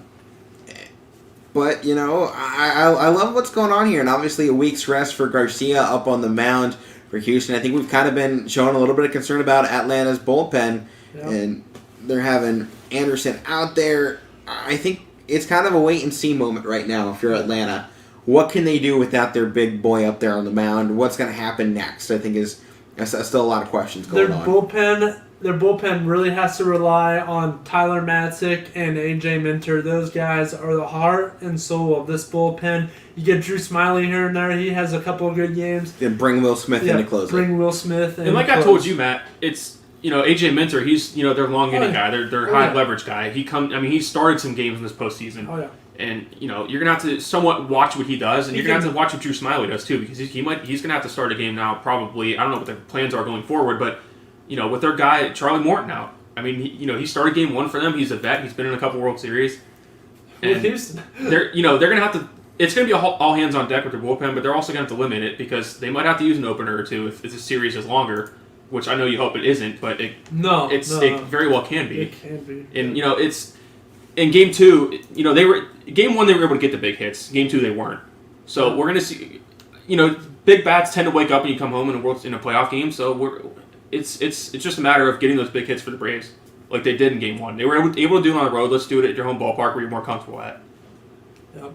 But, I love what's going on here. And obviously a week's rest for Garcia up on the mound for Houston. I think we've kind of been showing a little bit of concern about Atlanta's bullpen. Yeah. And they're having Anderson out there. I think it's kind of a wait-and-see moment right now if you're Atlanta. What can they do without their big boy up there on the mound? What's going to happen next? I think is still a lot of questions going on. Their bullpen really has to rely on Tyler Matzik and A.J. Minter. Those guys are the heart and soul of this bullpen. You get Drew Smiley here and there. He has a couple of good games. Then bring Will Smith in to close it. Bring Will Smith in. And like I told you, Matt, it's A.J. Minter. He's their long inning guy. Their high leverage guy. He started some games in this postseason. Oh yeah. And you're gonna have to somewhat watch what he does, and you're gonna have to watch what Drew Smiley does too, because he's gonna have to start a game now. Probably, I don't know what their plans are going forward, but with their guy Charlie Morton out, I mean, he started game 1 for them. He's a vet. He's been in a couple World Series. And With Houston, they're gonna have to it's going to be all hands on deck with their bullpen, but they're also going to have to limit it because they might have to use an opener or two if the series is longer, which I know you hope it isn't, but it very well can be. It can be. And, it's in Game 2, Game 1 they were able to get the big hits. Game 2 they weren't. So we're going to see, big bats tend to wake up when you come home in a playoff game, so it's just a matter of getting those big hits for the Braves like they did in Game 1. They were able to do it on the road. Let's do it at your home ballpark where you're more comfortable at. Yep.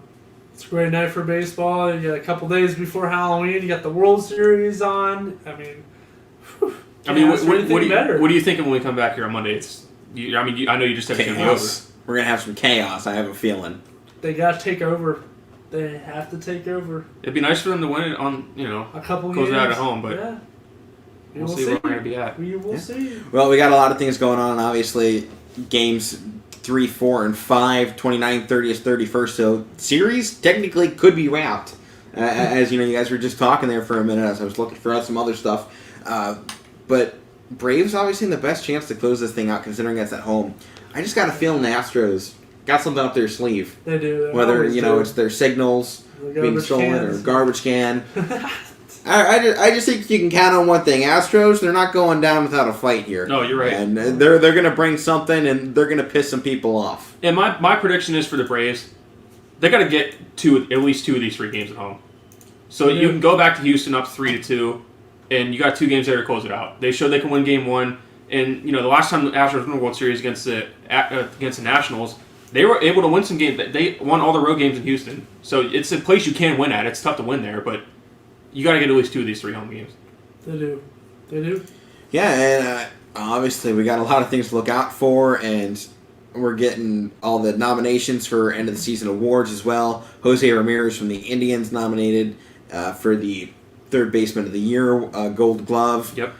It's a great night for baseball. You got a couple days before Halloween. You got the World Series on. I mean, what are you thinking when we come back here on Monday? I know you just said it's going to be over. We're going to have some chaos, I have a feeling. They got to take over. They have to take over. It'd be nice for them to win it on, a couple close games. it out at home, but yeah. we'll see where we're going to be at. We will see. Well, we got a lot of things going on, obviously. Games 3, 4, and 5, 29th, 30th, 31st. So, series technically could be wrapped. As you guys were just talking there for a minute as I was looking for some other stuff. But Braves obviously in the best chance to close this thing out considering it's at home. I just got a feeling the Astros got something up their sleeve. They do. Whether, it's their signals being stolen or garbage can. I just think you can count on one thing. Astros, they're not going down without a fight here. No, you're right. And they're going to bring something, and they're going to piss some people off. And my prediction is for the Braves, they got to get at least 2 of these 3 games at home. So you can go back to Houston up 3-2, and you got 2 games there to close it out. They showed they can win Game 1, and the last time the Astros won the World Series against the Nationals, they were able to win some games. They won all the road games in Houston. So it's a place you can win at. It's tough to win there, but you got to get at least 2 of these 3 home games. They do. Yeah, and obviously we got a lot of things to look out for, and we're getting all the nominations for end of the season awards as well. Jose Ramirez from the Indians nominated for the third baseman of the year, Gold Glove. Yep.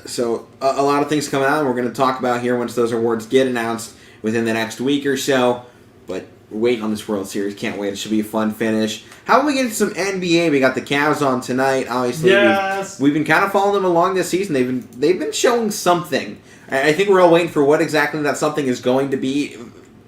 So a lot of things coming out, and we're going to talk about here once those awards get announced within the next week or so. But we're waiting on this World Series. Can't wait. It should be a fun finish. How about we get into some NBA? We got the Cavs on tonight. Obviously, yes. we've been kind of following them along this season. They've been showing something. I think we're all waiting for what exactly that something is going to be,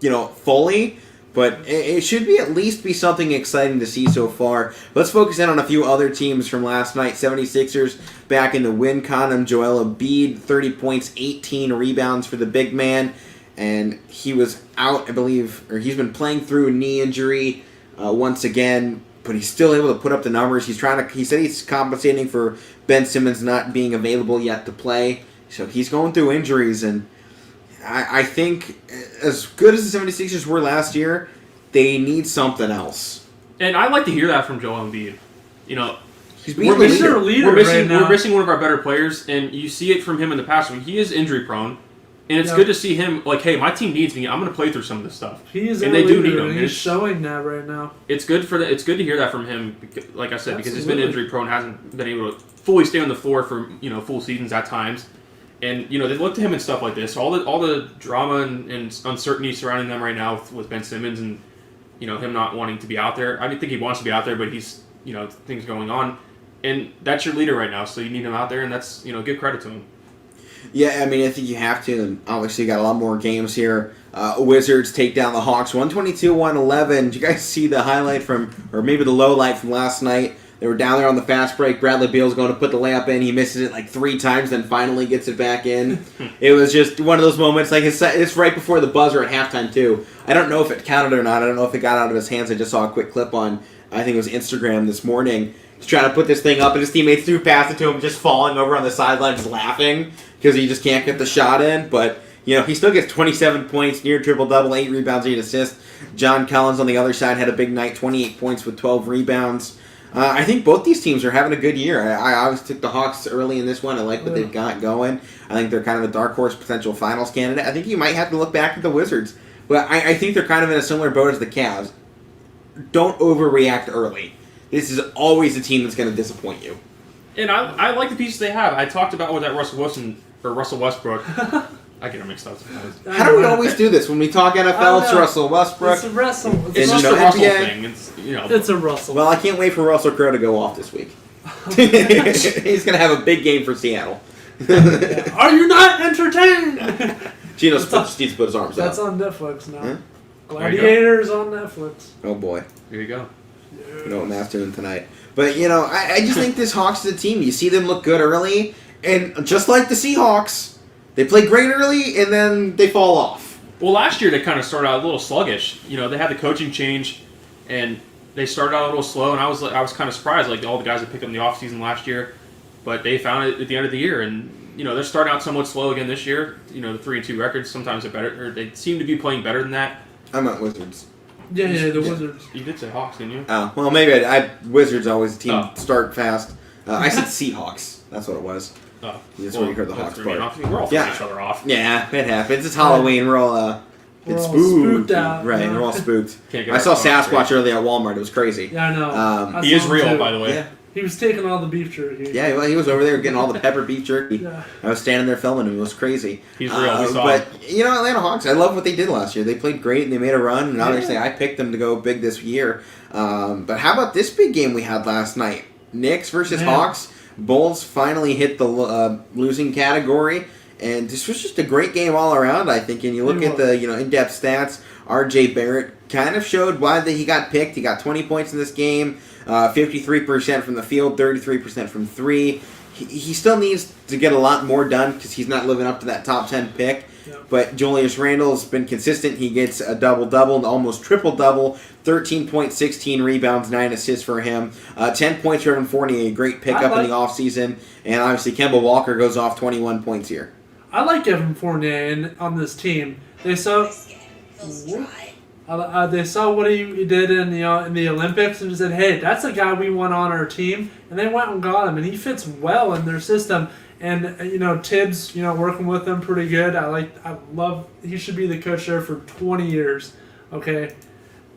fully. But it should at least be something exciting to see so far. Let's focus in on a few other teams from last night. 76ers back in the win column. Joel Embiid, 30 points, 18 rebounds for the big man. And he was out, I believe, or he's been playing through a knee injury once again. But he's still able to put up the numbers. He said he's compensating for Ben Simmons not being available yet to play. So he's going through injuries, and I think as good as the 76ers were last year, they need something else. And I like to hear that from Joel Embiid. We're missing one of our better players, and you see it from him in the past. He is injury prone, and it's good to see him like, hey, my team needs me. I'm going to play through some of this stuff. He is, and they do need him. He's showing that right now. It's good to hear that from him. Like I said, because he's been injury prone, hasn't been able to fully stay on the floor for full seasons at times. And, they look to him and stuff like this. All the drama and uncertainty surrounding them right now with Ben Simmons and, him not wanting to be out there. I think he wants to be out there, but he's, things going on. And that's your leader right now, so you need him out there, and that's, give credit to him. Yeah, I think you have to, and obviously you got a lot more games here. Wizards take down the Hawks, 122-111. Did you guys see the highlight or maybe the low light from last night? They were down there on the fast break. Bradley Beal's going to put the layup in. He misses it like 3 times, then finally gets it back in. It was just one of those moments. Like it's right before the buzzer at halftime too. I don't know if it counted or not. I don't know if it got out of his hands. I just saw a quick clip on, I think it was Instagram this morning. He's trying to put this thing up, and his teammates threw past it to him, just falling over on the sideline, just laughing because he just can't get the shot in. But he still gets 27 points, near triple-double, 8 rebounds, 8 assists. John Collins on the other side had a big night, 28 points with 12 rebounds. I think both these teams are having a good year. I always took the Hawks early in this one. I like what they've got going. I think they're kind of a dark horse potential finals candidate. I think you might have to look back at the Wizards. But I think they're kind of in a similar boat as the Cavs. Don't overreact early. This is always a team that's going to disappoint you. And I like the pieces they have. I talked about with that Russell Westbrook. I get them mixed up sometimes. How do we always do this? When we talk NFL, it's Russell Westbrook. It's a Russell. It's just a Russell thing. It's a Russell. Well, I can't wait for Russell Crowe to go off this week. He's going to have a big game for Seattle. Are you not entertained? Gino needs to put his arms That's out. on Netflix now. Huh? Gladiators on Netflix. Oh, boy. Here you go. You know what Matt's doing tonight. But, I just think this Hawks is a team. You see them look good early, and just like the Seahawks, they play great early, and then they fall off. Well, last year they kind of started out a little sluggish. They had the coaching change, and they started out a little slow, and I was kind of surprised, like all the guys that picked up in the offseason last year, but they found it at the end of the year, and they're starting out somewhat slow again this year. The 3-2 records sometimes are better, or they seem to be playing better than that. I'm at Wizards. Yeah, the Wizards. You did say Hawks, didn't you? Oh, well, maybe Wizards always a team start fast. I said Seahawks. That's what it was. Oh, that's where you heard the Hawks part. We're all throwing each other off. Yeah, it happens. It's Halloween. We're all spooked out. Right, we're all spooked. I saw Sasquatch earlier at Walmart. It was crazy. Yeah, I know. He is real, by the way. Yeah. He was taking all the beef jerky. Yeah, well, he was over there getting all the pepper beef jerky. Yeah. I was standing there filming him. It was crazy. He's real. We saw but, him. Atlanta Hawks, I love what they did last year. They played great, and they made a run, and obviously I picked them to go big this year. But how about this big game we had last night? Knicks versus Hawks. Bulls finally hit the losing category, and this was just a great game all around, I think. And you look at the in-depth stats, R.J. Barrett kind of showed why he got picked. He got 20 points in this game. 53% from the field, 33% from three. He still needs to get a lot more done because he's not living up to that top 10 pick. Yep. But Julius Randle's been consistent. He gets a double-double, almost triple-double, 13 points, 16 rebounds, 9 assists for him. 10 points for Evan Fournier, a great pickup in the offseason. And obviously Kemba Walker goes off 21 points here. I like Evan Fournier on this team. They saw what he did in the Olympics and just said, hey, that's a guy we want on our team. And they went and got him, and he fits well in their system. And, Tibbs, working with them pretty good. I love, he should be the coach there for 20 years. Okay.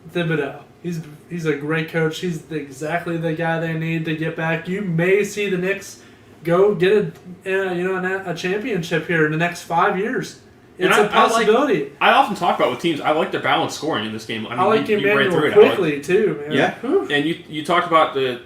Thibodeau. He's a great coach. He's exactly the guy they need to get back. You may see the Knicks go get a championship here in the next 5 years. It's a possibility. I often talk about with teams, I like their balanced scoring in this game. I like Emmanuel quickly, too, man. Yeah. And you talked about the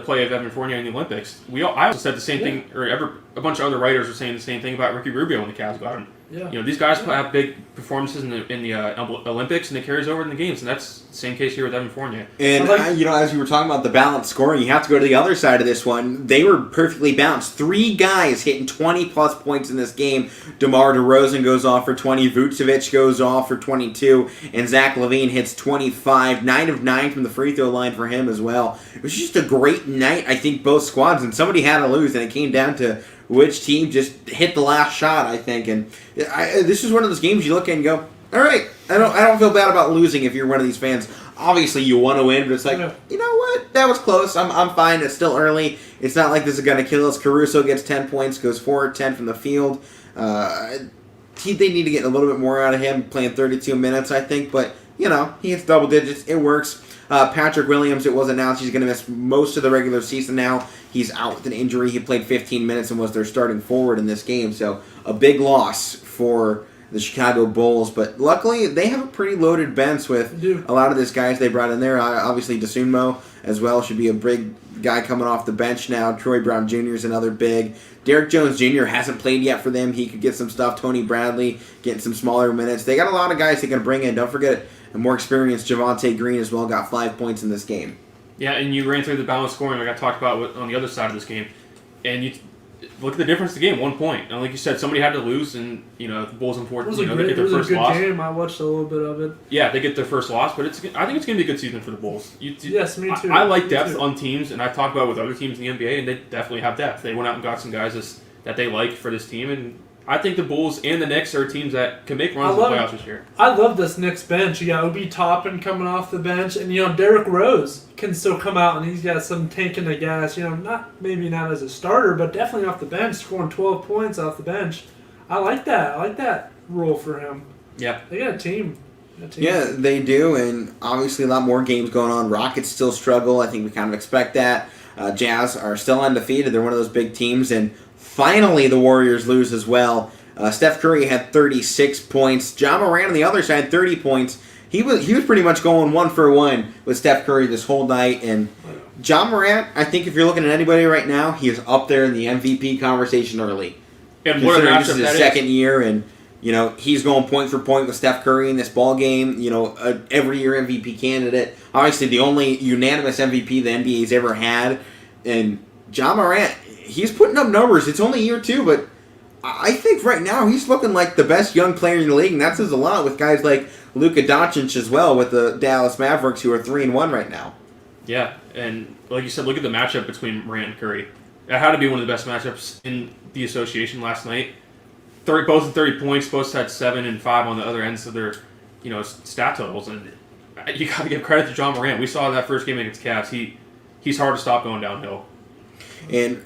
play of Evan Fournier in the Olympics. I also said the same thing, or a bunch of other writers were saying the same thing about Ricky Rubio when the Cavs got him. Yeah. These guys have big performances in the Olympics, and it carries over in the games, and that's the same case here with Evan Fournier. And, as we were talking about the balanced scoring, you have to go to the other side of this one. They were perfectly balanced. 3 guys hitting 20-plus points in this game. DeMar DeRozan goes off for 20. Vucevic goes off for 22. And Zach LaVine hits 25. 9 of 9 from the free throw line for him as well. It was just a great night, I think, both squads. And somebody had to lose, and it came down to which team just hit the last shot, I think. And this is one of those games you look at and go, all right, I don't feel bad about losing if you're one of these fans. Obviously, you want to win, but it's like, you know what? That was close. I'm fine. It's still early. It's not like this is going to kill us. Caruso gets 10 points, goes 4-10 from the field. They need to get a little bit more out of him, playing 32 minutes, I think. But, he hits double digits. It works. Patrick Williams, it was announced he's going to miss most of the regular season now. He's out with an injury. He played 15 minutes and was their starting forward in this game. So a big loss for the Chicago Bulls. But luckily, they have a pretty loaded bench with a lot of these guys they brought in there. Obviously, DeSunmo as well should be a big guy coming off the bench now. Troy Brown Jr. is another big. Derek Jones Jr. hasn't played yet for them. He could get some stuff. Tony Bradley getting some smaller minutes. They got a lot of guys they can bring in. Don't forget a more experienced Javonte Green as well, got 5 points in this game. Yeah, and you ran through the balanced scoring like I talked about on the other side of this game. And you look at the difference in the game, 1 point. And like you said, somebody had to lose, and the Bulls unfortunately they get their first loss. It was a good game. I watched a little bit of it. Yeah, they get their first loss, but I think it's going to be a good season for the Bulls. Yes, me too. I like depth on teams, and I talked about it with other teams in the NBA, and they definitely have depth. They went out and got some guys that they like for this team, and I think the Bulls and the Knicks are teams that can make runs in the playoffs this year. I love this Knicks bench. You got Obi Toppin coming off the bench, and Derrick Rose can still come out, and he's got some tank in the gas. Maybe not as a starter, but definitely off the bench, scoring 12 points off the bench. I like that. I like that role for him. Yeah, they got a team. Yeah, they do, and obviously a lot more games going on. Rockets still struggle. I think we kind of expect that. Jazz are still undefeated. They're one of those big teams, and finally, the Warriors lose as well. Steph Curry had 36 points. Ja Morant on the other side, 30 points. He was pretty much going 1-for-1 with Steph Curry this whole night. And Ja Morant, I think if you're looking at anybody right now, he is up there in the MVP conversation early. And what a matchup this is his second year, and He's going point for point with Steph Curry in this ball game. Every year MVP candidate. Obviously, the only unanimous MVP the NBA's ever had. And Ja Morant, he's putting up numbers. It's only year 2, but I think right now he's looking like the best young player in the league, and that says a lot with guys like Luka Doncic as well with the Dallas Mavericks, who are 3-1 right now. Yeah, and like you said, look at the matchup between Morant and Curry. It had to be one of the best matchups in the association last night. Both at 30 points, both had 7 and 5 on the other ends of their, stat totals, and you got to give credit to John Morant. We saw that first game against Cavs. He's hard to stop going downhill. And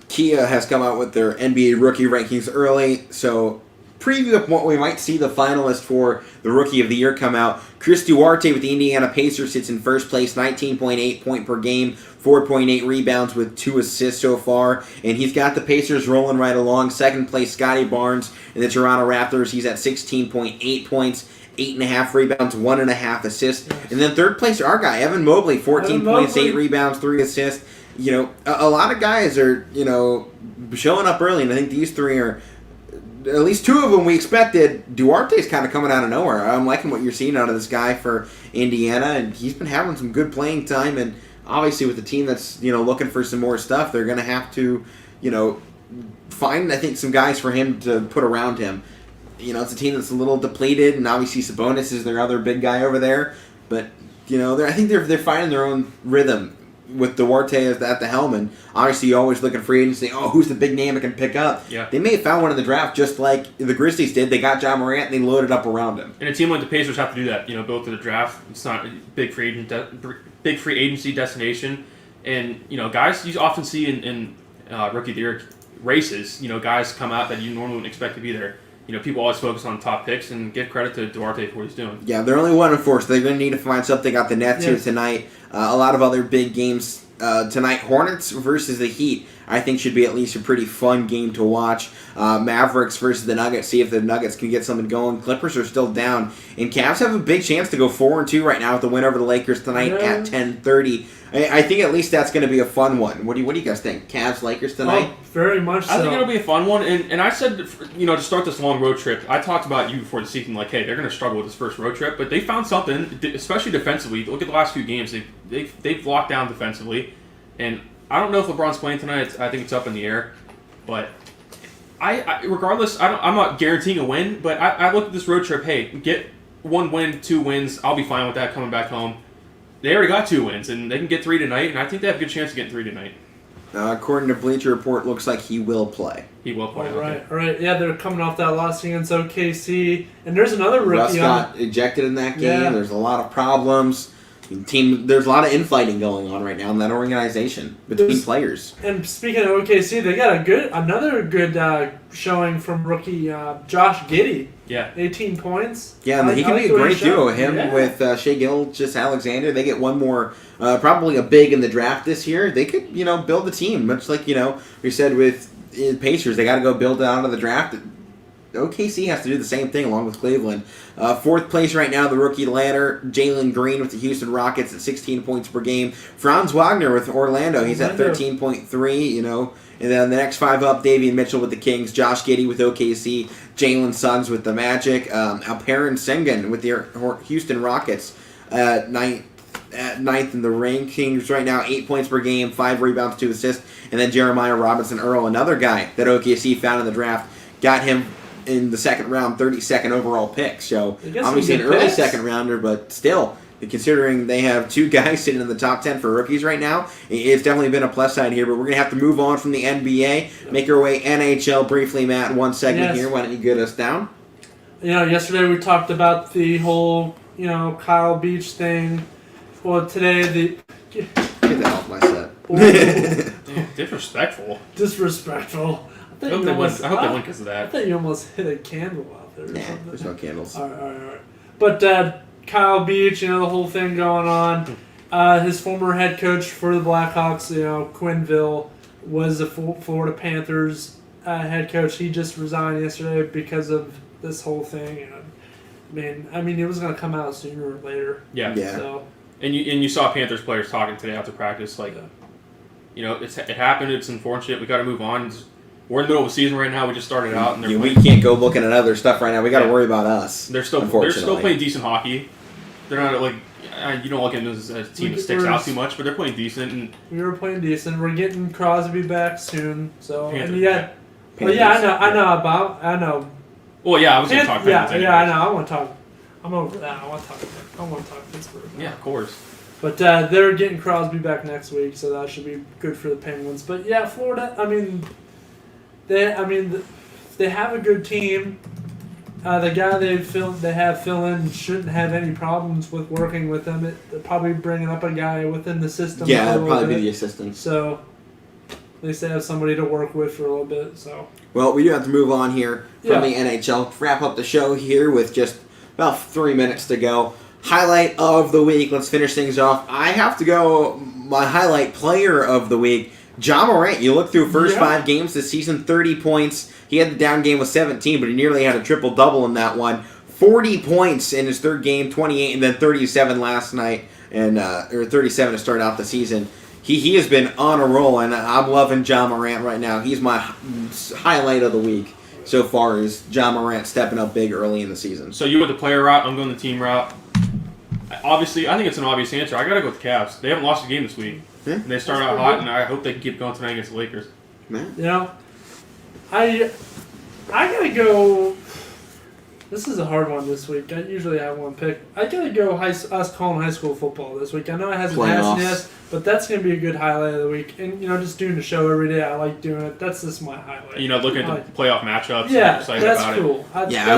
Kia has come out with their NBA rookie rankings early, so preview of what we might see the finalist for the Rookie of the Year come out. Chris Duarte with the Indiana Pacers sits in first place, 19.8 point per game, 4.8 rebounds with 2 assists so far, and he's got the Pacers rolling right along. Second place, Scotty Barnes in the Toronto Raptors. He's at 16.8 points, 8.5 rebounds, 1.5 assists. And then third place, our guy, Evan Mobley, 14 points, 8 rebounds, 3 assists. A lot of guys are, showing up early, and I think these 3 are, at least 2 of them we expected. Duarte's kind of coming out of nowhere. I'm liking what you're seeing out of this guy for Indiana, and he's been having some good playing time, and obviously with the team that's, looking for some more stuff, they're going to have to, find, I think, some guys for him to put around him. It's a team that's a little depleted, and obviously Sabonis is their other big guy over there, but, I think they're finding their own rhythm with Duarte at the helm, and obviously you always look at free agency, who's the big name I can pick up? Yeah. They may have found one in the draft just like the Grizzlies did. They got Ja Morant and they loaded up around him. And a team like the Pacers have to do that, built to the draft. It's not a big free agency destination. And, guys you often see in Rookie of the Year races, guys come out that you normally wouldn't expect to be there. People always focus on top picks, and give credit to Duarte for what he's doing. Yeah, they're only 1-4, so they're going to need to find something. They got the Nets here tonight. A lot of other big games tonight. Hornets versus the Heat, I think, should be at least a pretty fun game to watch. Mavericks versus the Nuggets, see if the Nuggets can get something going. Clippers are still down, and Cavs have a big chance to go 4-2 right now with the win over the Lakers tonight at 10:30. I think at least that's going to be a fun one. What do you guys think? Cavs, Lakers tonight? Oh, very much so. I think it'll be a fun one. And I said, to start this long road trip, I talked about you before the season, like, hey, they're going to struggle with this first road trip. But they found something, especially defensively. Look at the last few games. They've locked down defensively. And I don't know if LeBron's playing tonight. I think it's up in the air. But regardless, I'm not guaranteeing a win. But I look at this road trip, hey, get 1 win, 2 wins. I'll be fine with that coming back home. They already got 2 wins, and they can get 3 tonight, and I think they have a good chance of getting 3 tonight. According to Bleacher Report, looks like he will play. He will play. All right. Yeah, they're coming off that loss against OKC, and there's another rookie. Russ got ejected in that game. Yeah. There's a lot of problems. There's a lot of infighting going on right now in that organization between players. And speaking of OKC, they got another good showing from rookie Josh Giddey. Yeah, 18 points. Yeah, and he can be a great duo. Him with Shai Gilgeous-Alexander. They get one more, probably a big in the draft this year. They could, build the team. Much like, we said with Pacers, they got to go build it out of the draft. OKC has to do the same thing along with Cleveland. 4th place right now, the rookie ladder. Jalen Green with the Houston Rockets at 16 points per game. Franz Wagner with Orlando. He's at 13.3, And then the next 5 up, Davion Mitchell with the Kings. Josh Giddey with OKC. Jalen Suggs with the Magic. Alperen Sengun with the Houston Rockets at 9th in the rankings right now. 8 points per game, 5 rebounds, 2 assists. And then Jeremiah Robinson-Earl, another guy that OKC found in the draft. Got him in the second round, 32nd overall pick. So obviously an early second rounder, but still, considering they have 2 guys sitting in the top 10 for rookies right now, it's definitely been a plus side here. But we're going to have to move on from the NBA, make our way NHL briefly, Matt, in one segment here. Why don't you get us down? Yesterday we talked about the whole, Kyle Beach thing. Well, today Get that off my set. Disrespectful. I hope they win because of that. I thought you almost hit a candle out there or something. There's no candles. All right. But Kyle Beach, the whole thing going on. His former head coach for the Blackhawks, Quenneville, was the Florida Panthers head coach. He just resigned yesterday because of this whole thing. And, it was going to come out sooner or later. Yeah. So. And you saw Panthers players talking today after practice, like, it happened. It's unfortunate. We got to move on. We're in the middle of the season right now. We just started out, and we can't go looking at other stuff right now. We got to worry about us. They're still playing decent hockey. They're not like you don't look at them as a team that sticks out too much, but they're playing decent. And we were playing decent. We're getting Crosby back soon, so I know. Well, yeah, I was going to talk. Yeah, I know. I want to talk. I'm over that. I want to talk Pittsburgh. Yeah, of course. But they're getting Crosby back next week, so that should be good for the Penguins. But yeah, Florida. They have a good team. The guy they have fill in shouldn't have any problems with working with them. They're probably bringing up a guy within the system. Yeah, it'll probably be the assistant. So at least they have somebody to work with for a little bit. So. Well, we do have to move on here from the NHL. Wrap up the show here with just about 3 minutes to go. Highlight of the week. Let's finish things off. I have to go. My highlight player of the week. Ja Morant, you look through first 5 games this season, 30 points. He had the down game with 17, but he nearly had a triple-double in that one. 40 points in his third game, 28, and then 37 last night, or 37 to start out the season. He has been on a roll, and I'm loving Ja Morant right now. He's my highlight of the week so far, is Ja Morant stepping up big early in the season. So you went the player route, I'm going the team route. Obviously, I think it's an obvious answer. I got to go with the Cavs. They haven't lost a game this week. Yeah. And they start out hot, and I hope they can keep going tonight against the Lakers. Yeah. I gotta go. This is a hard one this week. I usually have one pick. I gotta go us calling high school football this week. I know it hasn't happened yet, but that's gonna be a good highlight of the week. And just doing the show every day, I like doing it. That's just my highlight. Looking at the playoff matchups. Yeah, I'm excited that's about cool.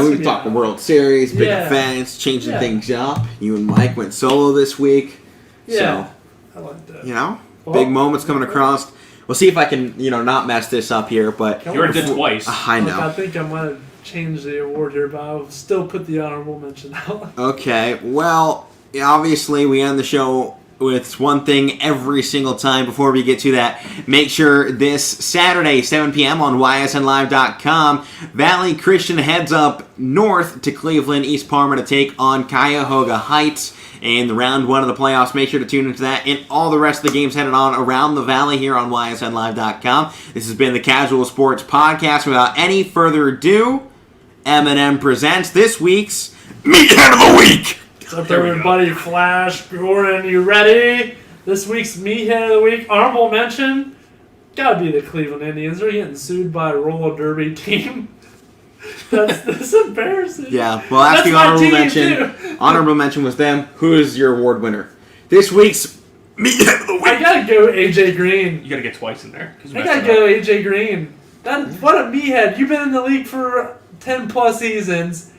We were talking World Series, big events, changing things up. You and Mike went solo this week. Yeah, so, I like that. Big moments coming across. We'll see if I can, not mess this up here, but... You already did twice. I know. I think I might have changed the award here, but I'll still put the honorable mention out. Okay, well, obviously we end the show with one thing every single time. Before we get to that, make sure this Saturday, 7 p.m. on ysnlive.com, Valley Christian heads up north to Cleveland, East Parma to take on Cuyahoga Heights in the round 1 of the playoffs. Make sure to tune into that and all the rest of the games headed on around the Valley here on ysnlive.com. This has been the Casual Sports Podcast. Without any further ado, M&M presents this week's Meathead of the Week. What's up, everybody? Flash, Gordon, you ready? This week's Meathead of the Week, honorable mention, gotta be the Cleveland Indians. They're getting sued by a roller derby team. That's embarrassing. Yeah, well, that's the honorable mention. Too. Honorable mention was them. Who is your award winner? This week's Meathead of the Week. I gotta go AJ Green. You gotta get twice in there. I gotta go AJ Green. What a meathead. You've been in the league for 10 plus seasons,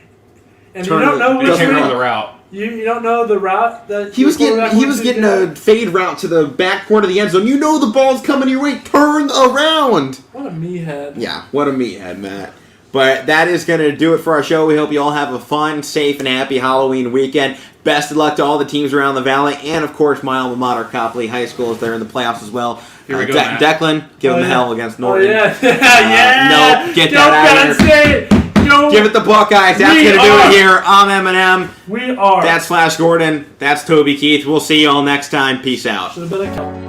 and you don't know which way. The route. You don't know the route that he was getting a fade route to the back corner of the end zone. You know the ball's coming your way. Turn around. What a meathead. Yeah, what a meathead, Matt. But that is going to do it for our show. We hope you all have a fun, safe, and happy Halloween weekend. Best of luck to all the teams around the Valley. And, of course, my alma mater, Copley High School, is there in the playoffs as well. Here we go, Declan, give him hell against Norton. Oh, yeah. Yeah. Nope, get that out of here. Give it the Buckeyes. That's going to do it here. I'm Eminem. We are. That's Flash Gordon. That's Toby Keith. We'll see you all next time. Peace out. Should have been a couple.